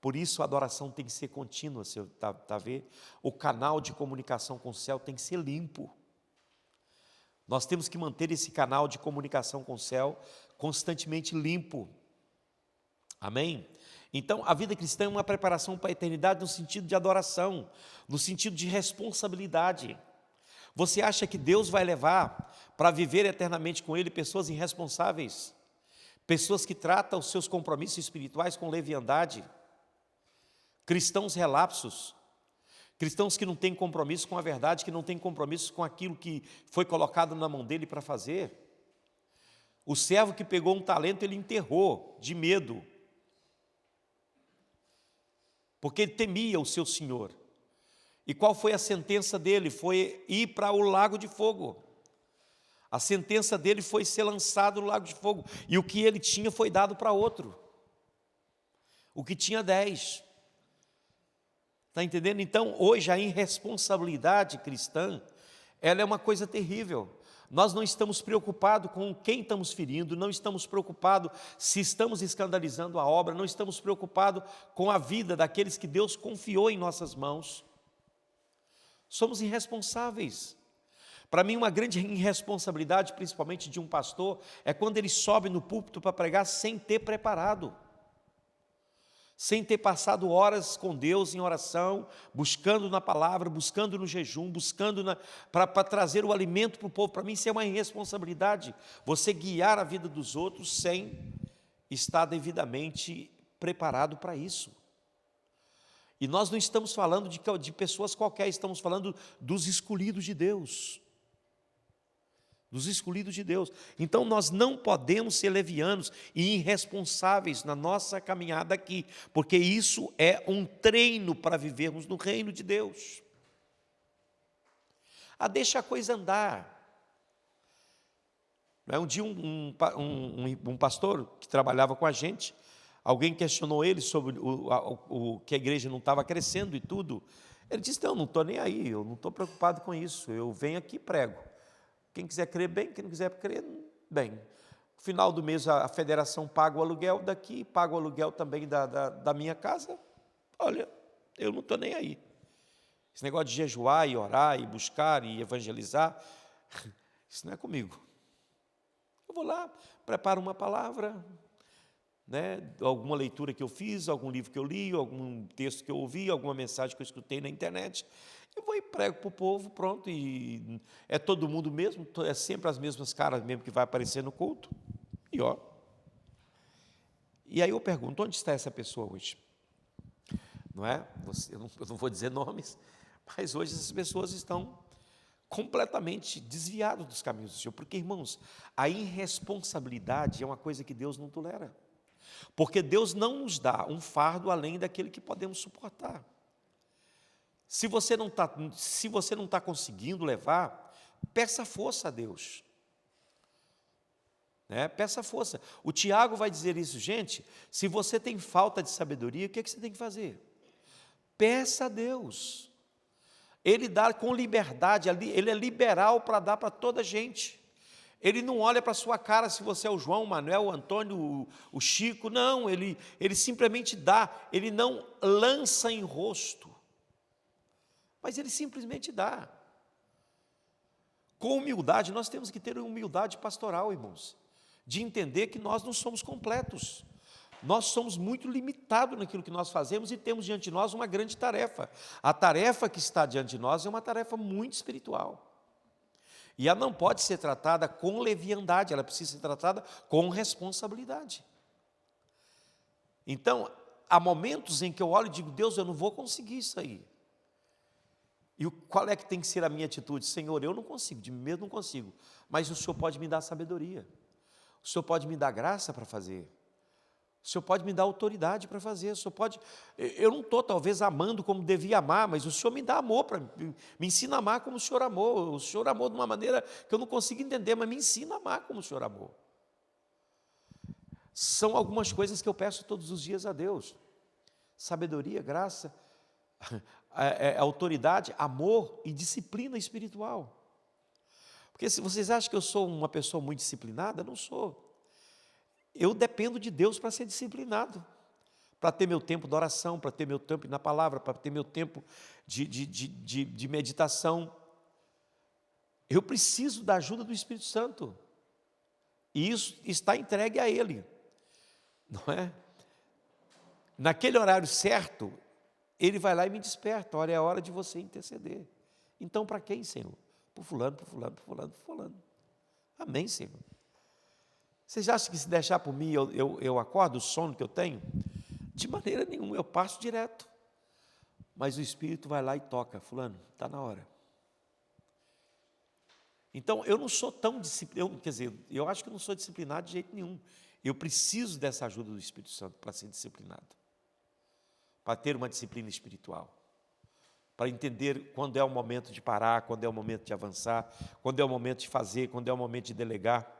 Por isso a adoração tem que ser contínua, você tá vendo? O canal de comunicação com o céu tem que ser limpo. Nós temos que manter esse canal de comunicação com o céu constantemente limpo. Amém? Então, a vida cristã é uma preparação para a eternidade no sentido de adoração, no sentido de responsabilidade. Você acha que Deus vai levar para viver eternamente com Ele pessoas irresponsáveis? Pessoas que tratam os seus compromissos espirituais com leviandade? Cristãos relapsos? Cristãos que não têm compromisso com a verdade, que não têm compromisso com aquilo que foi colocado na mão dele para fazer? O servo que pegou um talento, ele enterrou de medo, porque ele temia o seu senhor. E qual foi a sentença dele? Foi ir para o lago de fogo. A sentença dele foi ser lançado no lago de fogo. E o que ele tinha foi dado para outro. O que tinha 10. Está entendendo? Então, hoje, a irresponsabilidade cristã, ela é uma coisa terrível. Nós não estamos preocupados com quem estamos ferindo, não estamos preocupados se estamos escandalizando a obra, não estamos preocupados com a vida daqueles que Deus confiou em nossas mãos. Somos irresponsáveis. Para mim, uma grande irresponsabilidade, principalmente de um pastor, é quando ele sobe no púlpito para pregar sem ter preparado, sem ter passado horas com Deus em oração, buscando na palavra, buscando no jejum, buscando para trazer o alimento para o povo. Para mim isso é uma irresponsabilidade, você guiar a vida dos outros sem estar devidamente preparado para isso. E nós não estamos falando de pessoas qualquer, estamos falando dos escolhidos de Deus. Dos escolhidos de Deus. Então nós não podemos ser levianos e irresponsáveis na nossa caminhada aqui, porque isso é um treino para vivermos no reino de Deus. Deixa a coisa andar. Um dia um pastor que trabalhava com a gente, alguém questionou ele sobre que a igreja não estava crescendo e tudo. Ele disse: não estou nem aí, eu não estou preocupado com isso, eu venho aqui e prego. Quem quiser crer bem, quem não quiser crer bem. No final do mês a federação paga o aluguel daqui, paga o aluguel também da minha casa. Olha, eu não estou nem aí. Esse negócio de jejuar e orar e buscar e evangelizar, isso não é comigo. Eu vou lá, preparo uma palavra, né, alguma leitura que eu fiz, algum livro que eu li, algum texto que eu ouvi, alguma mensagem que eu escutei na internet. Eu vou e prego para o povo, pronto, e é todo mundo mesmo, é sempre as mesmas caras mesmo que vai aparecer no culto, e aí eu pergunto: onde está essa pessoa hoje? Não é? Eu não vou dizer nomes, mas hoje essas pessoas estão completamente desviadas dos caminhos do Senhor, porque, irmãos, a irresponsabilidade é uma coisa que Deus não tolera, porque Deus não nos dá um fardo além daquele que podemos suportar. Se você não está conseguindo levar, peça força a Deus. Né? Peça força. O Tiago vai dizer isso: gente, se você tem falta de sabedoria, o que você tem que fazer? Peça a Deus. Ele dá com liberdade, ele é liberal para dar para toda a gente. Ele não olha para a sua cara se você é o João, o Manuel, o Antônio, o Chico, não, ele simplesmente dá, ele não lança em rosto. Mas ele simplesmente dá. Com humildade, nós temos que ter humildade pastoral, irmãos, de entender que nós não somos completos. Nós somos muito limitados naquilo que nós fazemos e temos diante de nós uma grande tarefa. A tarefa que está diante de nós é uma tarefa muito espiritual. E ela não pode ser tratada com leviandade, ela precisa ser tratada com responsabilidade. Então, há momentos em que eu olho e digo: Deus, eu não vou conseguir isso aí. E qual é que tem que ser a minha atitude? Senhor, eu não consigo, de mim mesmo não consigo, mas o Senhor pode me dar sabedoria, o Senhor pode me dar graça para fazer, o O Senhor pode me dar autoridade para fazer, o Senhor pode... Eu não estou talvez amando como devia amar, mas o Senhor me dá amor, me ensina a amar como o Senhor amou. O Senhor amou de uma maneira que eu não consigo entender, mas me ensina a amar como o Senhor amou. São algumas coisas que eu peço todos os dias a Deus. Sabedoria, graça, autoridade, amor e disciplina espiritual. Porque se vocês acham que eu sou uma pessoa muito disciplinada, eu não sou. Eu dependo de Deus para ser disciplinado, para ter meu tempo de oração, para ter meu tempo na palavra, para ter meu tempo de meditação. Eu preciso da ajuda do Espírito Santo, e isso está entregue a Ele, não é? Naquele horário certo, Ele vai lá e me desperta. Olha, é a hora de você interceder. Então, para quem, Senhor? Por fulano, por fulano, por fulano, por fulano. Amém, Senhor. Vocês acham que se deixar por mim, eu acordo o sono que eu tenho? De maneira nenhuma, eu passo direto. Mas o Espírito vai lá e toca, fulano, está na hora. Então, eu não sou tão disciplinado, quer dizer, eu acho que eu não sou disciplinado de jeito nenhum. Eu preciso dessa ajuda do Espírito Santo para ser disciplinado. Para ter uma disciplina espiritual. Para entender quando é o momento de parar, quando é o momento de avançar, quando é o momento de fazer, quando é o momento de delegar.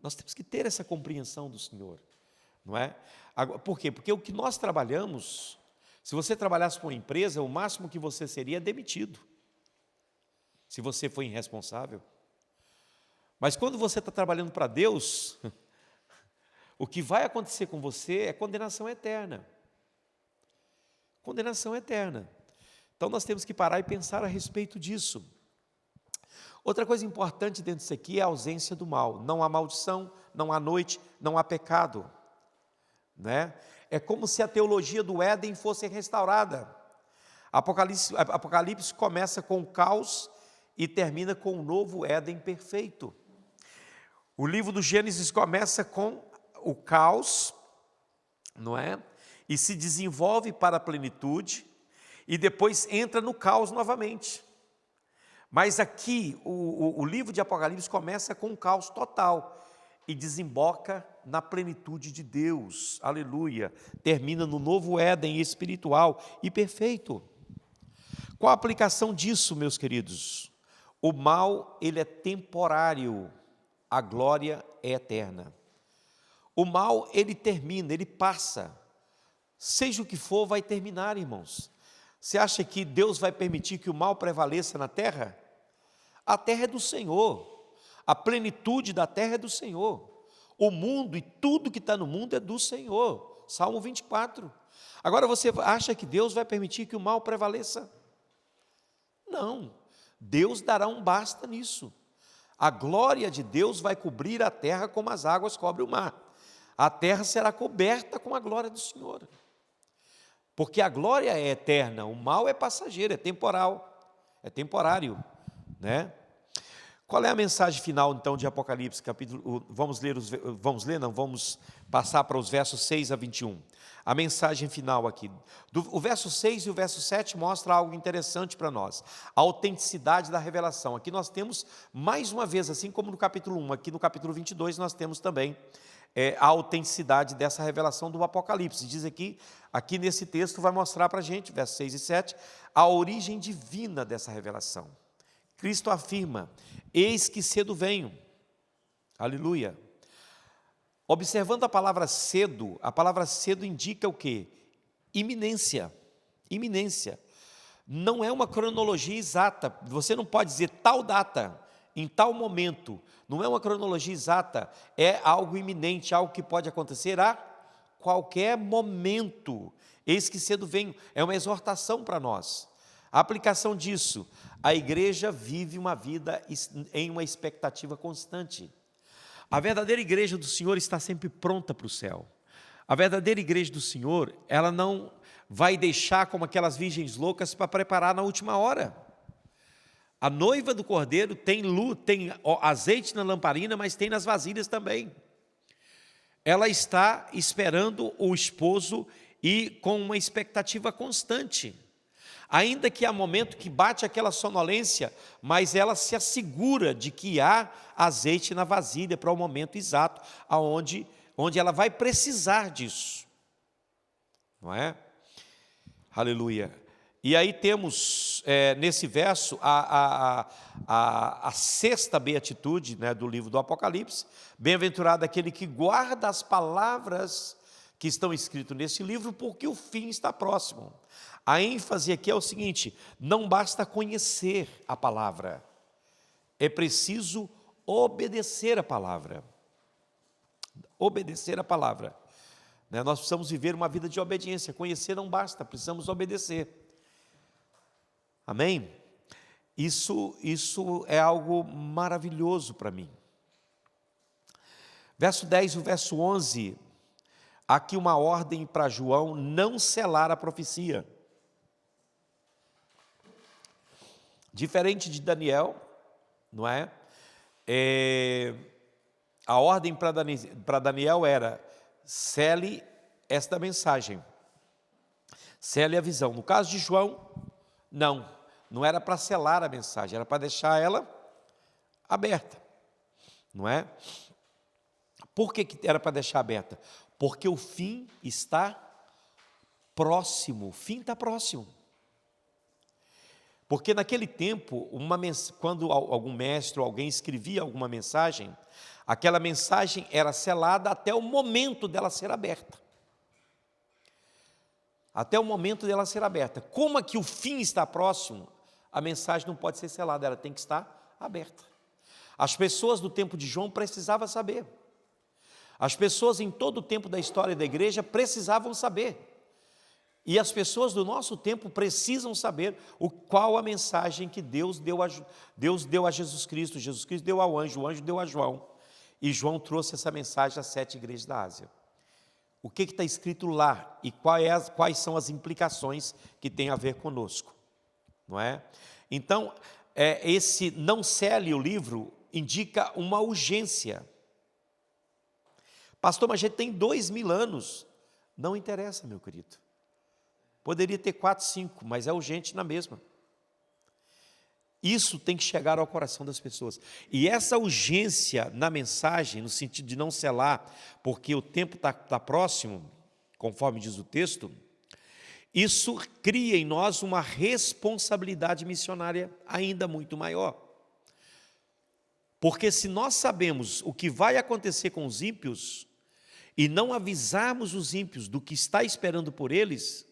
Nós temos que ter essa compreensão do Senhor, não é? Por quê? Porque o que nós trabalhamos, se você trabalhasse para uma empresa, o máximo que você seria é demitido, se você for irresponsável. Mas quando você está trabalhando para Deus, o que vai acontecer com você é condenação eterna. Condenação eterna. Então nós temos que parar e pensar a respeito disso. Outra coisa importante dentro disso aqui é a ausência do mal. Não há maldição, não há noite, não há pecado, né? É como se a teologia do Éden fosse restaurada. Apocalipse começa com o caos e termina com um novo Éden perfeito. O livro do Gênesis começa com o caos, não é? E se desenvolve para a plenitude e depois entra no caos novamente. Mas aqui, o livro de Apocalipse começa com um caos total e desemboca na plenitude de Deus, aleluia, termina no novo Éden espiritual e perfeito. Qual a aplicação disso, meus queridos? O mal, ele é temporário, a glória é eterna. O mal, ele termina, ele passa, seja o que for, vai terminar, irmãos. Você acha que Deus vai permitir que o mal prevaleça na terra? A terra é do Senhor, a plenitude da terra é do Senhor, o mundo e tudo que está no mundo é do Senhor, Salmo 24. Agora você acha que Deus vai permitir que o mal prevaleça? Não, Deus dará um basta nisso. A glória de Deus vai cobrir a terra como as águas cobrem o mar. A terra será coberta com a glória do Senhor, porque a glória é eterna, o mal é passageiro, é temporal, é temporário, né? Qual é a mensagem final então de Apocalipse, capítulo, vamos passar para os versos 6 a 21. A mensagem final aqui, o verso 6 e o verso 7 mostra algo interessante para nós, a autenticidade da revelação. Aqui nós temos, mais uma vez, assim como no capítulo 1, aqui no capítulo 22 nós temos também a autenticidade dessa revelação do Apocalipse. Diz aqui nesse texto vai mostrar para a gente, versos 6 e 7, a origem divina dessa revelação. Cristo afirma, eis que cedo venho, aleluia. Observando a palavra cedo indica o quê? Iminência, iminência. Não é uma cronologia exata, você não pode dizer tal data, em tal momento, não é uma cronologia exata, é algo iminente, algo que pode acontecer a qualquer momento. Eis que cedo venho, é uma exortação para nós. A aplicação disso, a igreja vive uma vida em uma expectativa constante. A verdadeira igreja do Senhor está sempre pronta para o céu. A verdadeira igreja do Senhor, ela não vai deixar como aquelas virgens loucas para preparar na última hora. A noiva do Cordeiro tem azeite na lamparina, mas tem nas vasilhas também. Ela está esperando o esposo e com uma expectativa constante. Ainda que há momento que bate aquela sonolência, mas ela se assegura de que há azeite na vasilha para o momento exato, onde ela vai precisar disso. Não é? Aleluia. E aí temos, nesse verso, a sexta beatitude, né, do livro do Apocalipse. Bem-aventurado aquele que guarda as palavras que estão escritas nesse livro, porque o fim está próximo. A ênfase aqui é o seguinte: não basta conhecer a palavra, é preciso obedecer a palavra. Obedecer a palavra. Nós precisamos viver uma vida de obediência. Conhecer não basta, precisamos obedecer. Amém? Isso é algo maravilhoso para mim. Verso 10 e o verso 11, aqui uma ordem para João não selar a profecia. Diferente de Daniel, não é? A ordem para Daniel era: cele esta mensagem, cele a visão. No caso de João, não era para selar a mensagem, era para deixar ela aberta, não é? Por que era para deixar aberta? Porque o fim está próximo, o fim está próximo. Porque naquele tempo, quando algum mestre ou alguém escrevia alguma mensagem, aquela mensagem era selada até o momento dela ser aberta. Até o momento dela ser aberta. Como aqui o fim está próximo, a mensagem não pode ser selada, ela tem que estar aberta. As pessoas do tempo de João precisavam saber. As pessoas em todo o tempo da história da igreja precisavam saber. E as pessoas do nosso tempo precisam saber qual a mensagem que Deus deu a Jesus Cristo. Jesus Cristo deu ao anjo, o anjo deu a João. E João trouxe essa mensagem às 7 igrejas da Ásia. O que está escrito lá e quais são as implicações que tem a ver conosco, não é? Então, esse não cele o livro indica uma urgência. Pastor, mas a gente tem 2000 anos. Não interessa, meu querido. Poderia ter 4, 5, mas é urgente na mesma. Isso tem que chegar ao coração das pessoas. E essa urgência na mensagem, no sentido de não selar, porque o tempo está próximo, conforme diz o texto, isso cria em nós uma responsabilidade missionária ainda muito maior. Porque se nós sabemos o que vai acontecer com os ímpios, e não avisarmos os ímpios do que está esperando por eles,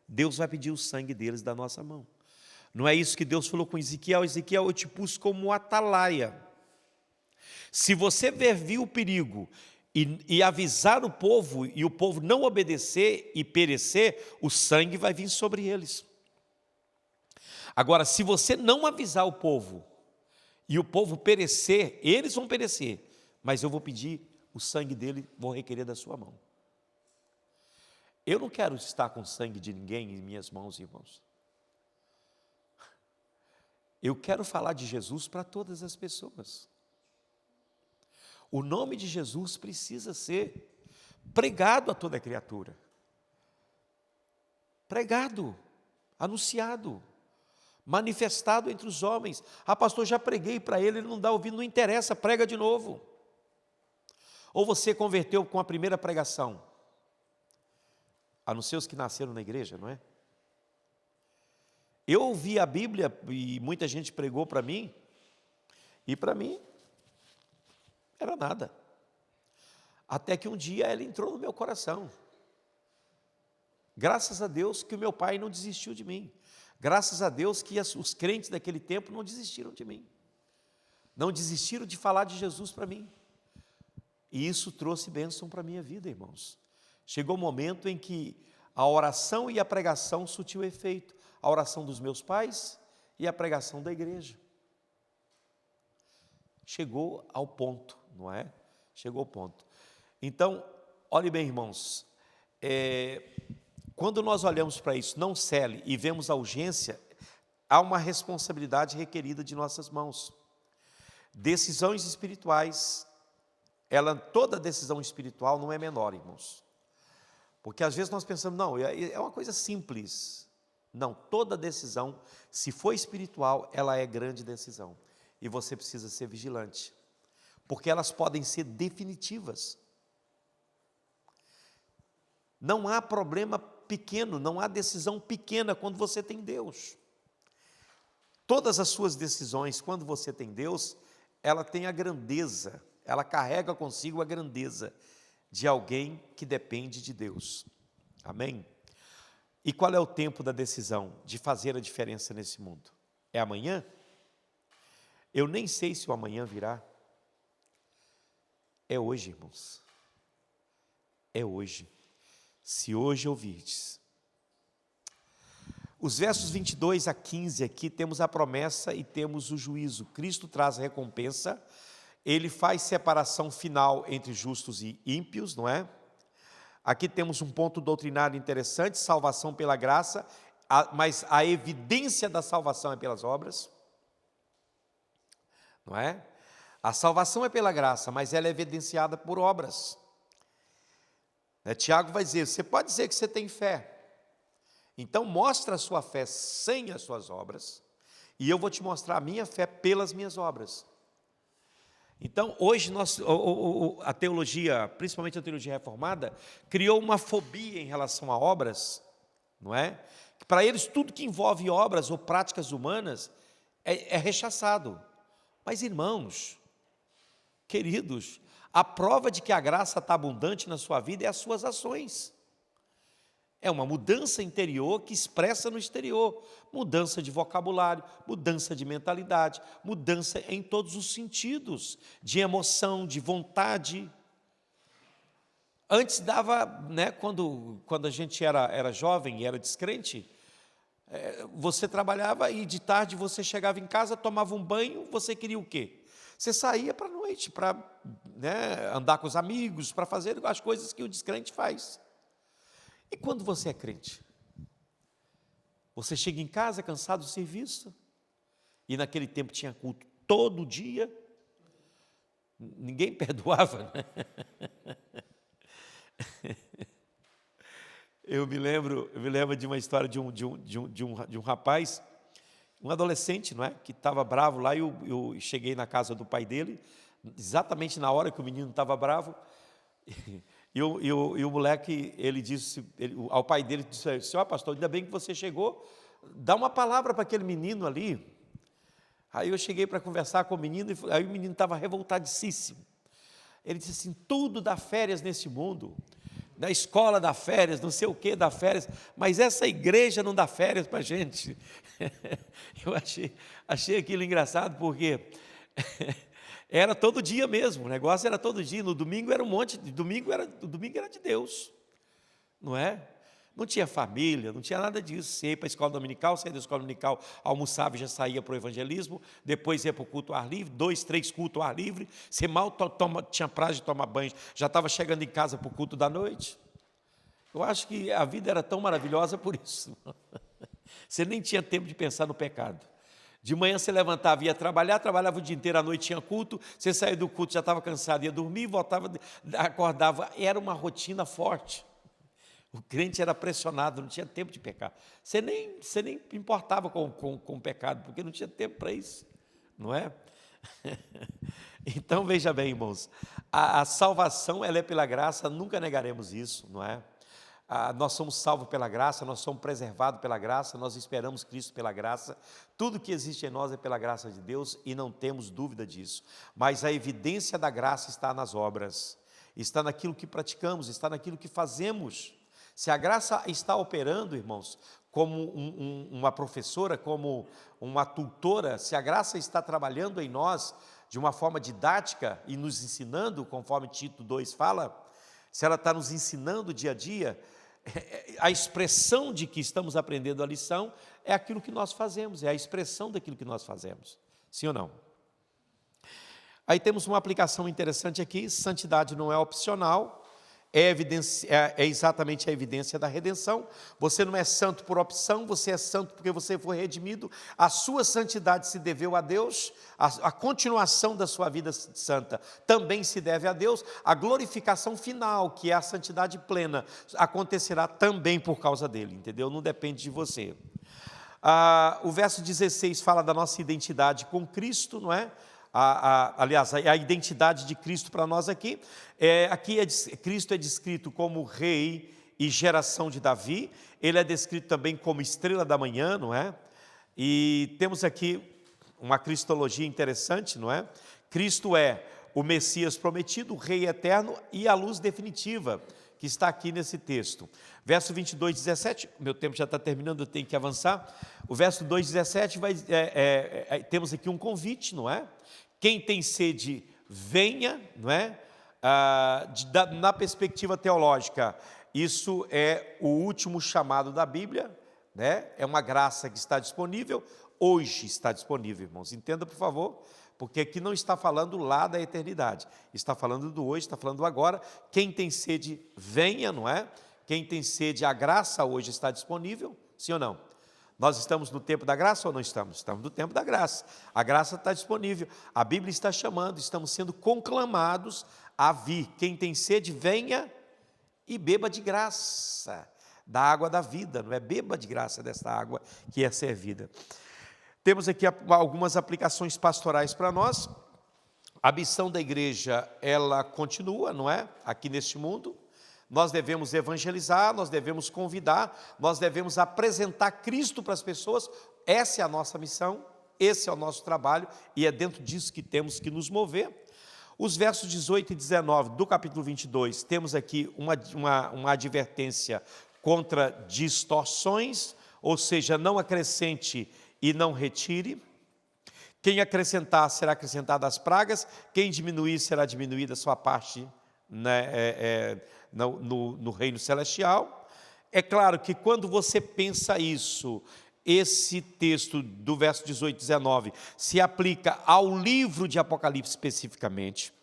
Deus vai pedir o sangue deles da nossa mão. Não é isso que Deus falou com Ezequiel? Ezequiel, eu te pus como atalaia. Se você vir o perigo e avisar o povo, e o povo não obedecer e perecer, o sangue vai vir sobre eles. Agora, se você não avisar o povo, e o povo perecer, eles vão perecer, mas eu vou pedir o sangue dele, vou requerer da sua mão. Eu não quero estar com sangue de ninguém em minhas mãos, irmãos. Eu quero falar de Jesus para todas as pessoas. O nome de Jesus precisa ser pregado a toda criatura. Pregado, anunciado, manifestado entre os homens. Ah, pastor, já preguei para ele não dá ouvido, não interessa, prega de novo. Ou você converteu com a primeira pregação? A não ser os que nasceram na igreja, não é? Eu ouvi a Bíblia e muita gente pregou para mim, e para mim era nada. Até que um dia ela entrou no meu coração. Graças a Deus que o meu pai não desistiu de mim. Graças a Deus que os crentes daquele tempo não desistiram de mim. Não desistiram de falar de Jesus para mim. E isso trouxe bênção para a minha vida, irmãos. Chegou o momento em que a oração e a pregação surtiu efeito. A oração dos meus pais e a pregação da igreja. Chegou ao ponto, não é? Chegou ao ponto. Então, olhe bem, irmãos, quando nós olhamos para isso, não cele, e vemos a urgência, há uma responsabilidade requerida de nossas mãos. Decisões espirituais, toda decisão espiritual não é menor, irmãos. Porque às vezes nós pensamos, não, é uma coisa simples. Não, toda decisão, se for espiritual, ela é grande decisão. E você precisa ser vigilante. Porque elas podem ser definitivas. Não há problema pequeno, não há decisão pequena quando você tem Deus. Todas as suas decisões, quando você tem Deus, ela tem a grandeza, ela carrega consigo a grandeza de alguém que depende de Deus. Amém? E qual é o tempo da decisão de fazer a diferença nesse mundo? É amanhã? Eu nem sei se o amanhã virá. É hoje, irmãos. É hoje. Se hoje ouvirdes. Os versos 22 a 15 aqui temos a promessa e temos o juízo. Cristo traz a recompensa, ele faz separação final entre justos e ímpios, não é? Aqui temos um ponto doutrinário interessante, salvação pela graça, mas a evidência da salvação é pelas obras, não é? A salvação é pela graça, mas ela é evidenciada por obras. Tiago vai dizer, você pode dizer que você tem fé, então mostra a sua fé sem as suas obras, e eu vou te mostrar a minha fé pelas minhas obras. Então, hoje, a teologia, principalmente a teologia reformada, criou uma fobia em relação a obras, não é? Para eles, tudo que envolve obras ou práticas humanas é rechaçado. Mas, irmãos, queridos, a prova de que a graça está abundante na sua vida é as suas ações. É uma mudança interior que expressa no exterior. Mudança de vocabulário, mudança de mentalidade, mudança em todos os sentidos, de emoção, de vontade. Antes dava, né, quando a gente era jovem e era descrente, você trabalhava e de tarde você chegava em casa, tomava um banho, você queria o quê? Você saía para a noite, para, né, andar com os amigos, para fazer as coisas que o descrente faz. E quando você é crente? Você chega em casa cansado do serviço, e naquele tempo tinha culto todo dia, ninguém perdoava, né? Eu me lembro de uma história de um rapaz, um adolescente, não é? Que estava bravo lá, e eu cheguei na casa do pai dele, exatamente na hora que o menino estava bravo, e o moleque, ele disse, ao pai dele, disse, ó pastor, ainda bem que você chegou, dá uma palavra para aquele menino ali. Aí eu cheguei para conversar com o menino, aí o menino estava revoltadíssimo. Ele disse assim, tudo dá férias nesse mundo, na escola dá férias, não sei o que dá férias, mas essa igreja não dá férias para a gente. Eu achei aquilo engraçado, porque era todo dia mesmo, o negócio era todo dia, no domingo era um monte, domingo era de Deus, não é? Não tinha família, não tinha nada disso. Você ia para a escola dominical, saía da escola dominical, almoçava e já saía para o evangelismo, depois ia para o culto ao ar livre, 2, 3 cultos ao ar livre, você mal tinha prazo de tomar banho, já estava chegando em casa para o culto da noite. Eu acho que a vida era tão maravilhosa por isso. Você nem tinha tempo de pensar no pecado. De manhã você levantava, ia trabalhar, trabalhava o dia inteiro, à noite tinha culto, você saía do culto, já estava cansado, ia dormir, voltava, acordava, era uma rotina forte. O crente era pressionado, não tinha tempo de pecar. Você nem importava com o pecado, porque não tinha tempo para isso, não é? Então, veja bem, irmãos, a salvação, ela é pela graça, nunca negaremos isso, não é? Nós somos salvos pela graça, nós somos preservados pela graça, nós esperamos Cristo pela graça, tudo que existe em nós é pela graça de Deus e não temos dúvida disso, mas a evidência da graça está nas obras, está naquilo que praticamos, está naquilo que fazemos. Se a graça está operando, irmãos, como uma professora, como uma tutora, se a graça está trabalhando em nós de uma forma didática e nos ensinando, conforme Tito 2 fala, se ela está nos ensinando dia a dia, a expressão de que estamos aprendendo a lição é aquilo que nós fazemos, é a expressão daquilo que nós fazemos. Sim ou não? Aí temos uma aplicação interessante aqui, santidade não é opcional, é exatamente a evidência da redenção. Você não é santo por opção, você é santo porque você foi redimido. A sua santidade se deveu a Deus, a continuação da sua vida santa também se deve a Deus. A glorificação final, que é a santidade plena, acontecerá também por causa dele, entendeu? Não depende de você. O verso 16 fala da nossa identidade com Cristo, não é? Aliás, a identidade de Cristo para nós aqui. Cristo é descrito como rei e geração de Davi. Ele é descrito também como estrela da manhã, não é? E temos aqui uma cristologia interessante, não é? Cristo é o Messias prometido, o rei eterno e a luz definitiva, que está aqui nesse texto. Verso 22, 17, meu tempo já está terminando, eu tenho que avançar. O verso 2, 17, temos aqui um convite, não é? Quem tem sede, venha, não é? Na perspectiva teológica, isso é o último chamado da Bíblia, né? É uma graça que está disponível, hoje está disponível, irmãos. Entenda, por favor, porque aqui não está falando lá da eternidade, está falando do hoje, está falando do agora. Quem tem sede, venha, não é? Quem tem sede, a graça hoje está disponível, sim ou não? Nós estamos no tempo da graça ou não estamos? Estamos no tempo da graça. A graça está disponível. A Bíblia está chamando, estamos sendo conclamados a vir. Quem tem sede, venha e beba de graça, da água da vida, não é? Beba de graça desta água que é servida. Temos aqui algumas aplicações pastorais para nós. A missão da igreja, ela continua, não é? Aqui neste mundo. Nós devemos evangelizar, nós devemos convidar, nós devemos apresentar Cristo para as pessoas. Essa é a nossa missão, esse é o nosso trabalho e é dentro disso que temos que nos mover. Os versos 18 e 19 do capítulo 22, temos aqui uma advertência contra distorções, ou seja, não acrescente e não retire. Quem acrescentar, será acrescentada as pragas, quem diminuir, será diminuída a sua parte, né, no reino celestial. É claro que quando você pensa isso, esse texto do verso 18 e 19 se aplica ao livro de Apocalipse especificamente,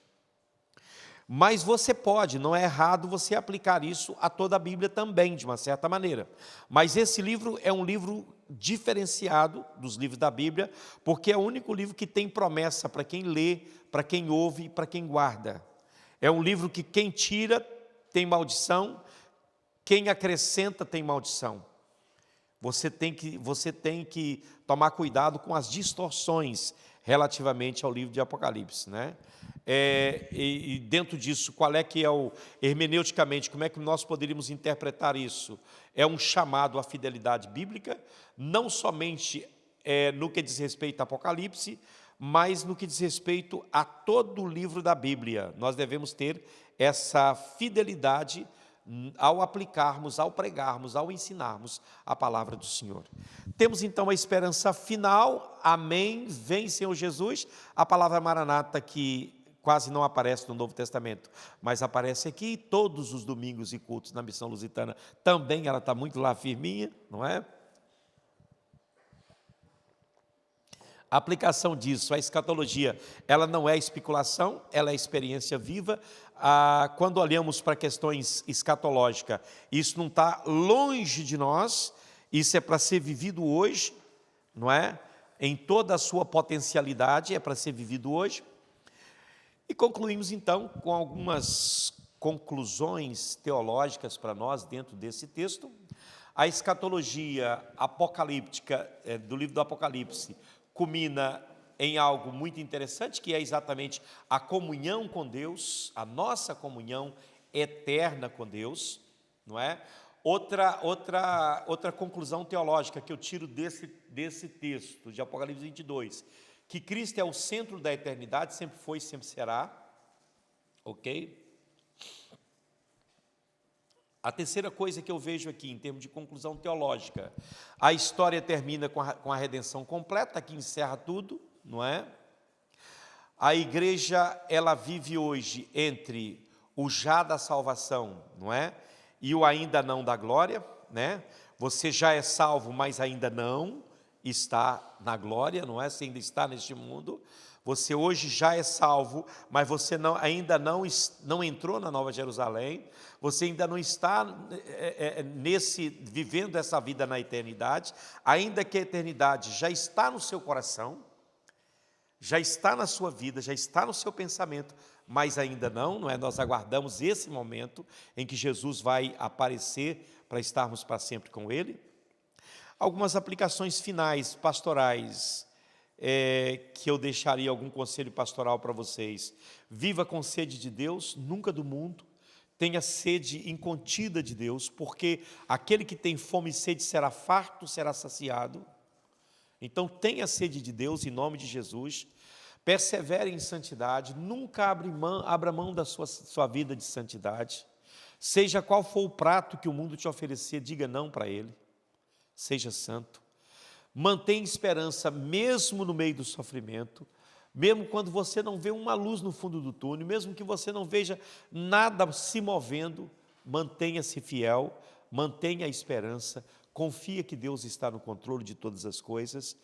mas você pode, não é errado você aplicar isso a toda a Bíblia também, de uma certa maneira. Mas esse livro é um livro diferenciado dos livros da Bíblia, porque é o único livro que tem promessa para quem lê, para quem ouve e para quem guarda. É um livro que quem tira tem maldição, quem acrescenta tem maldição. Você tem que tomar cuidado com as distorções relativamente ao livro de Apocalipse, né? E dentro disso, qual é que é hermeneuticamente, como é que nós poderíamos interpretar isso? É um chamado à fidelidade bíblica, não somente no que diz respeito a Apocalipse, mas no que diz respeito a todo o livro da Bíblia. Nós devemos ter essa fidelidade ao aplicarmos, ao pregarmos, ao ensinarmos a palavra do Senhor. Temos então a esperança final, amém, vem Senhor Jesus, a palavra Maranata que quase não aparece no Novo Testamento, mas aparece aqui todos os domingos e cultos na Missão Lusitana, também ela está muito lá firminha, não é? A aplicação disso, a escatologia, ela não é especulação, ela é experiência viva. Quando olhamos para questões escatológicas, isso não está longe de nós, isso é para ser vivido hoje, não é? Em toda a sua potencialidade, é para ser vivido hoje. E concluímos então com algumas conclusões teológicas para nós dentro desse texto. A escatologia apocalíptica do livro do Apocalipse culmina em algo muito interessante, que é exatamente a comunhão com Deus, a nossa comunhão eterna com Deus, não é? Outra conclusão teológica que eu tiro desse texto de Apocalipse 22, que Cristo é o centro da eternidade, sempre foi e sempre será, ok? A terceira coisa que eu vejo aqui, em termos de conclusão teológica, a história termina com a redenção completa, que encerra tudo, não é? A igreja, ela vive hoje entre o já da salvação, não é? E o ainda não da glória, né? Você já é salvo, mas ainda não está na glória, não é? Você ainda está neste mundo, Você hoje já é salvo, mas você ainda não entrou na Nova Jerusalém, você ainda não está vivendo essa vida na eternidade, ainda que a eternidade já está no seu coração, já está na sua vida, já está no seu pensamento, mas ainda não é? Nós aguardamos esse momento em que Jesus vai aparecer para estarmos para sempre com Ele. Algumas aplicações finais, pastorais, que eu deixaria algum conselho pastoral para vocês. Viva com sede de Deus, nunca do mundo. Tenha sede incontida de Deus, porque aquele que tem fome e sede será farto, será saciado. Então tenha sede de Deus em nome de Jesus. Persevere em santidade, nunca abra mão da sua vida de santidade. Seja qual for o prato que o mundo te oferecer, diga não para ele. Seja santo. Mantenha esperança mesmo no meio do sofrimento, mesmo quando você não vê uma luz no fundo do túnel, mesmo que você não veja nada se movendo, mantenha-se fiel, mantenha a esperança, confia que Deus está no controle de todas as coisas.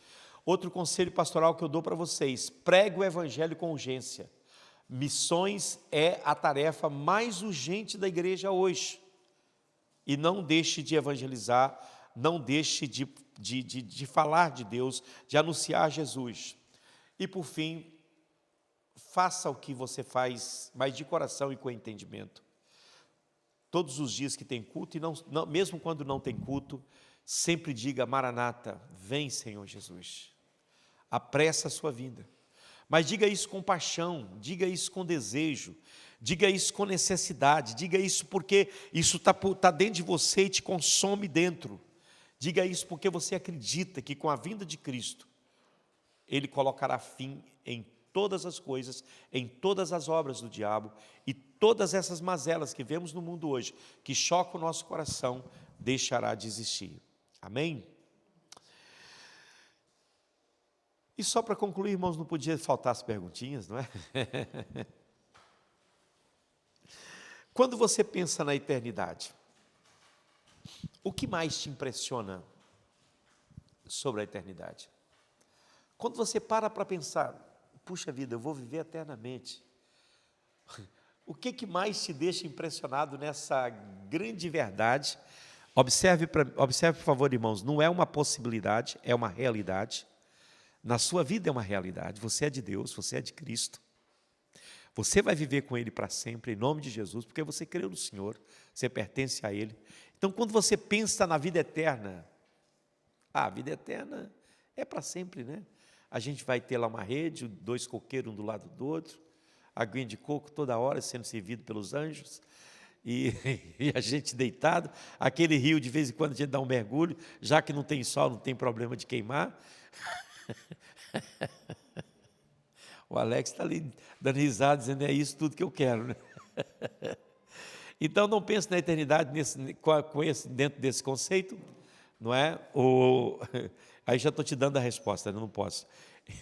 Outro conselho pastoral que eu dou para vocês: pregue o evangelho com urgência. Missões é a tarefa mais urgente da igreja hoje. E não deixe de evangelizar, não deixe de falar de Deus, de anunciar Jesus. E por fim, faça o que você faz, mas de coração e com entendimento. Todos os dias que tem culto, e mesmo quando não tem culto, sempre diga: Maranata, vem Senhor Jesus. Apressa a sua vinda. Mas diga isso com paixão, diga isso com desejo, diga isso com necessidade, diga isso porque isso está dentro de você e te consome dentro. Diga isso porque você acredita que com a vinda de Cristo, Ele colocará fim em todas as coisas, em todas as obras do diabo, e todas essas mazelas que vemos no mundo hoje, que chocam o nosso coração, deixará de existir. Amém? E só para concluir, irmãos, não podia faltar as perguntinhas, não é? Quando você pensa na eternidade, o que mais te impressiona sobre a eternidade? Quando você para pensar, puxa vida, eu vou viver eternamente, o que mais te deixa impressionado nessa grande verdade? Observe, por favor, irmãos, não é uma possibilidade, é uma realidade. Na sua vida é uma realidade, você é de Deus, você é de Cristo. Você vai viver com Ele para sempre, em nome de Jesus, porque você creu no Senhor, você pertence a Ele. Então, quando você pensa na vida eterna, a vida eterna é para sempre, né? A gente vai ter lá uma rede, 2 coqueiros um do lado do outro, aguinha de coco toda hora sendo servido pelos anjos, e a gente deitado, aquele rio de vez em quando a gente dá um mergulho, já que não tem sol, não tem problema de queimar. O Alex está ali dando risada, dizendo: é isso tudo que eu quero, né? Então não pense na eternidade dentro desse conceito, não é? Aí já estou te dando a resposta, não posso.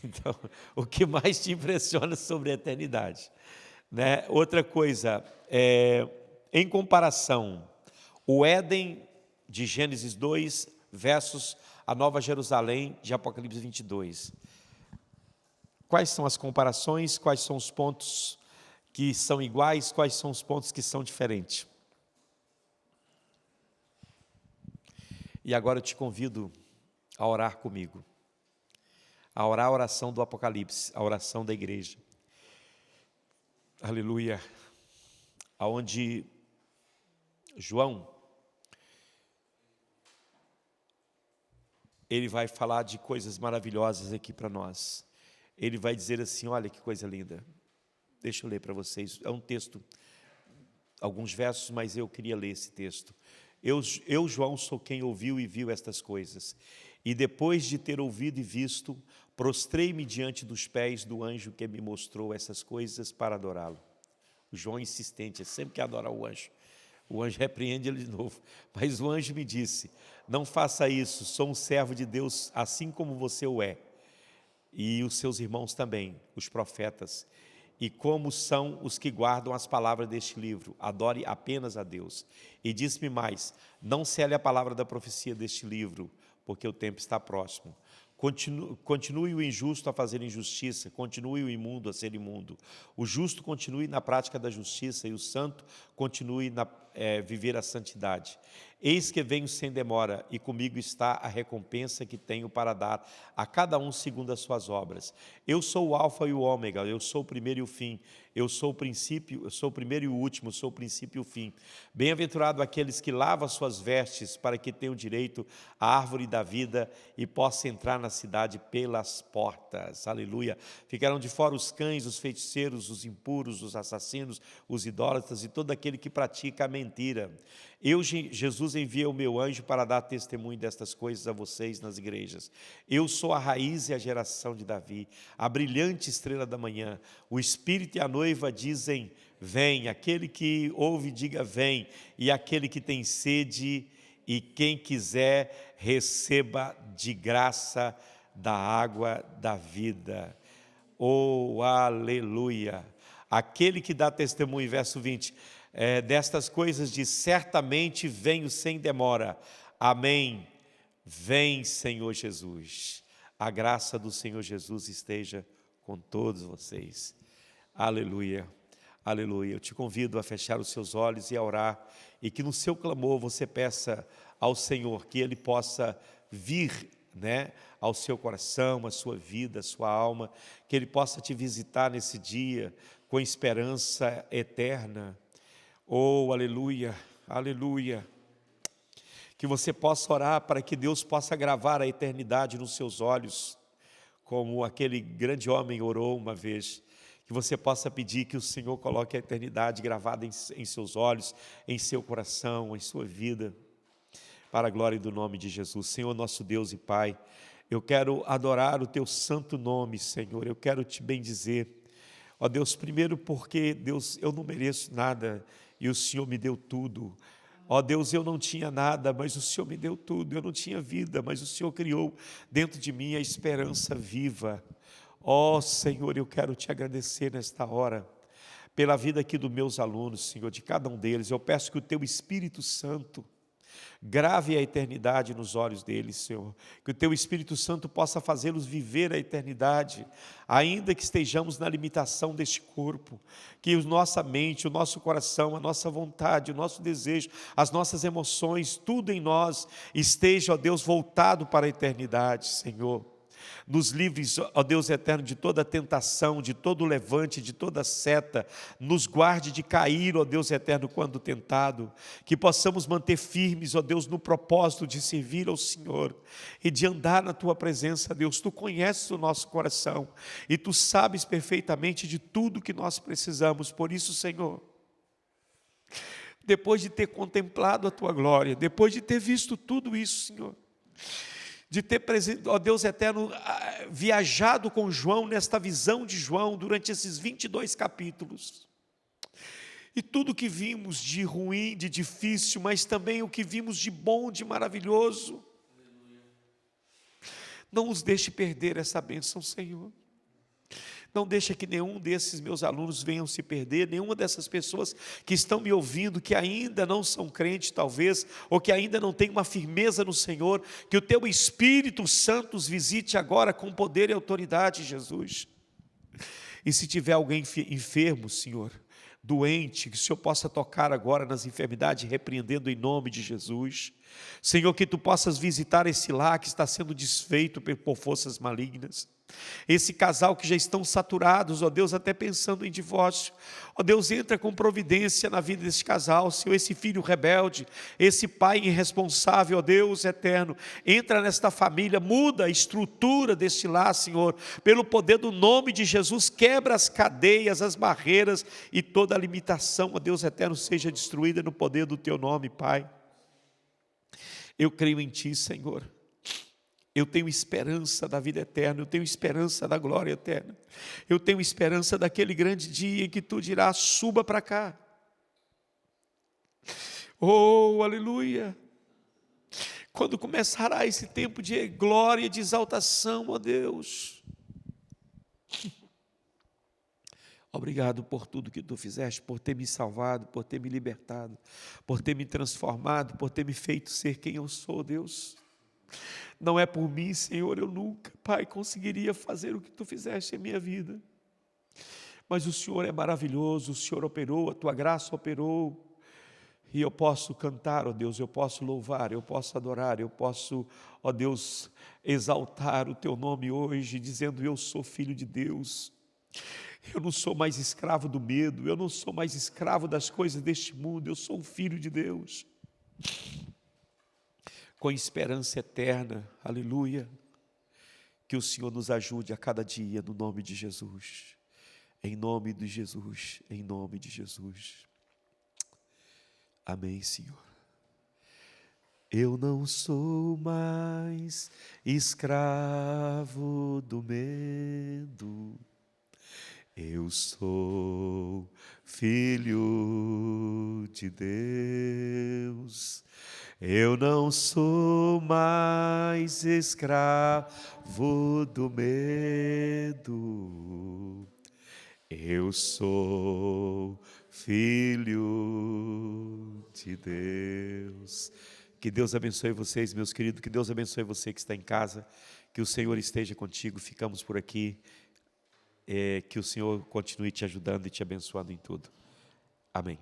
Então, o que mais te impressiona sobre a eternidade, né? Outra coisa, em comparação, o Éden de Gênesis 2 versus a Nova Jerusalém de Apocalipse 22. Quais são as comparações? Quais são os pontos que são iguais? Quais são os pontos que são diferentes? E agora eu te convido a orar comigo, a orar a oração do Apocalipse, a oração da igreja. Aleluia. Aonde João, ele vai falar de coisas maravilhosas aqui para nós. Ele vai dizer assim: olha que coisa linda. Deixa eu ler para vocês. É um texto, alguns versos, mas eu queria ler esse texto. Eu, João, sou quem ouviu e viu estas coisas. E depois de ter ouvido e visto, prostrei-me diante dos pés do anjo que me mostrou essas coisas para adorá-lo. O João insistente, sempre quer adorar o anjo. O anjo repreende ele de novo. Mas o anjo me disse: não faça isso, sou um servo de Deus, assim como você o é. E os seus irmãos também, os profetas. E como são os que guardam as palavras deste livro, adore apenas a Deus. E disse-me mais: não cele a palavra da profecia deste livro, porque o tempo está próximo. Continue o injusto a fazer injustiça, continue o imundo a ser imundo. O justo continue na prática da justiça e o santo continue viver a santidade. Eis que venho sem demora, e comigo está a recompensa que tenho para dar a cada um segundo as suas obras. Eu sou o alfa e o ômega, eu sou o primeiro e o fim, eu sou o princípio, eu sou o primeiro e o último, eu sou o princípio e o fim. Bem-aventurado aqueles que lavam as suas vestes, para que tenham direito à árvore da vida e possam entrar na cidade pelas portas. Aleluia. Ficarão de fora os cães, os feiticeiros, os impuros, os assassinos, os idólatras e todo aquele que pratica a mentira. Eu, Jesus, enviei o meu anjo para dar testemunho destas coisas a vocês nas igrejas. Eu sou a raiz e a geração de Davi, a brilhante estrela da manhã. O Espírito e a noiva dizem, vem. Aquele que ouve, diga, vem. E aquele que tem sede, e quem quiser, receba de graça da água da vida. Oh, aleluia! Aquele que dá testemunho, verso 20, destas coisas diz, certamente venho sem demora. Amém. Vem, Senhor Jesus. A graça do Senhor Jesus esteja com todos vocês. Aleluia. Aleluia. Eu te convido a fechar os seus olhos e a orar, e que no seu clamor você peça ao Senhor que Ele possa vir, ao seu coração, à sua vida, à sua alma, que Ele possa te visitar nesse dia com esperança eterna. Oh, aleluia, aleluia. Que você possa orar para que Deus possa gravar a eternidade nos seus olhos, como aquele grande homem orou uma vez. Que você possa pedir que o Senhor coloque a eternidade gravada em seus olhos, em seu coração, em sua vida, para a glória do nome de Jesus. Senhor, nosso Deus e Pai, eu quero adorar o Teu santo nome, Senhor, eu quero Te bendizer. Ó Deus, primeiro porque, Deus, eu não mereço nada e o Senhor me deu tudo. Ó Deus, eu não tinha nada, mas o Senhor me deu tudo. Eu não tinha vida, mas o Senhor criou dentro de mim a esperança viva. Ó Senhor, eu quero Te agradecer nesta hora, pela vida aqui dos meus alunos, Senhor, de cada um deles. Eu peço que o Teu Espírito Santo grave a eternidade nos olhos deles, Senhor. Que o Teu Espírito Santo possa fazê-los viver a eternidade, ainda que estejamos na limitação deste corpo. Que a nossa mente, o nosso coração, a nossa vontade, o nosso desejo, as nossas emoções, tudo em nós esteja, ó Deus, voltado para a eternidade, Senhor. Nos livres, ó Deus eterno, de toda tentação, de todo levante, de toda seta. Nos guarde de cair, ó Deus eterno, quando tentado. Que possamos manter firmes, ó Deus, no propósito de servir ao Senhor e de andar na Tua presença, Deus. Tu conheces o nosso coração e Tu sabes perfeitamente de tudo que nós precisamos. Por isso, Senhor, depois de ter contemplado a Tua glória, depois de ter visto tudo isso, Senhor, de ter, ó Deus eterno, viajado com João nesta visão de João durante esses 22 capítulos. E tudo que vimos de ruim, de difícil, mas também o que vimos de bom, de maravilhoso. Não os deixe perder essa bênção, Senhor. Não deixa que nenhum desses meus alunos venham se perder, nenhuma dessas pessoas que estão me ouvindo, que ainda não são crentes talvez, ou que ainda não têm uma firmeza no Senhor, que o Teu Espírito Santo os visite agora com poder e autoridade, Jesus. E se tiver alguém enfermo, Senhor, doente, que o Senhor possa tocar agora nas enfermidades, repreendendo em nome de Jesus. Senhor, que Tu possas visitar esse lar que está sendo desfeito por forças malignas. Esse casal que já estão saturados, ó Deus, até pensando em divórcio. Ó Deus, entra com providência na vida desse casal, Senhor, esse filho rebelde, esse pai irresponsável, ó Deus eterno, entra nesta família, muda a estrutura deste lar, Senhor, pelo poder do nome de Jesus, quebra as cadeias, as barreiras e toda a limitação, ó Deus eterno, seja destruída no poder do Teu nome, Pai. Eu creio em Ti, Senhor. Eu tenho esperança da vida eterna, eu tenho esperança da glória eterna. Eu tenho esperança daquele grande dia em que Tu dirás, suba para cá. Oh, aleluia! Quando começará esse tempo de glória e de exaltação, ó Deus. Obrigado por tudo que Tu fizeste, por ter me salvado, por ter me libertado, por ter me transformado, por ter me feito ser quem eu sou, Deus. Não é por mim, Senhor, eu nunca, Pai, conseguiria fazer o que Tu fizeste em minha vida. Mas o Senhor é maravilhoso, o Senhor operou, a Tua graça operou. E eu posso cantar, ó Deus, eu posso louvar, eu posso adorar, eu posso, ó Deus, exaltar o Teu nome hoje, dizendo: eu sou filho de Deus. Eu não sou mais escravo do medo, eu não sou mais escravo das coisas deste mundo, eu sou um filho de Deus. Com esperança eterna, aleluia. Que o Senhor nos ajude a cada dia, no nome de Jesus. Em nome de Jesus, em nome de Jesus. Amém, Senhor. Eu não sou mais escravo do medo. Eu sou filho de Deus. Eu não sou mais escravo do medo. Eu sou filho de Deus. Que Deus abençoe vocês, meus queridos. Que Deus abençoe você que está em casa. Que o Senhor esteja contigo. Ficamos por aqui. Que o Senhor continue te ajudando e te abençoando em tudo. Amém.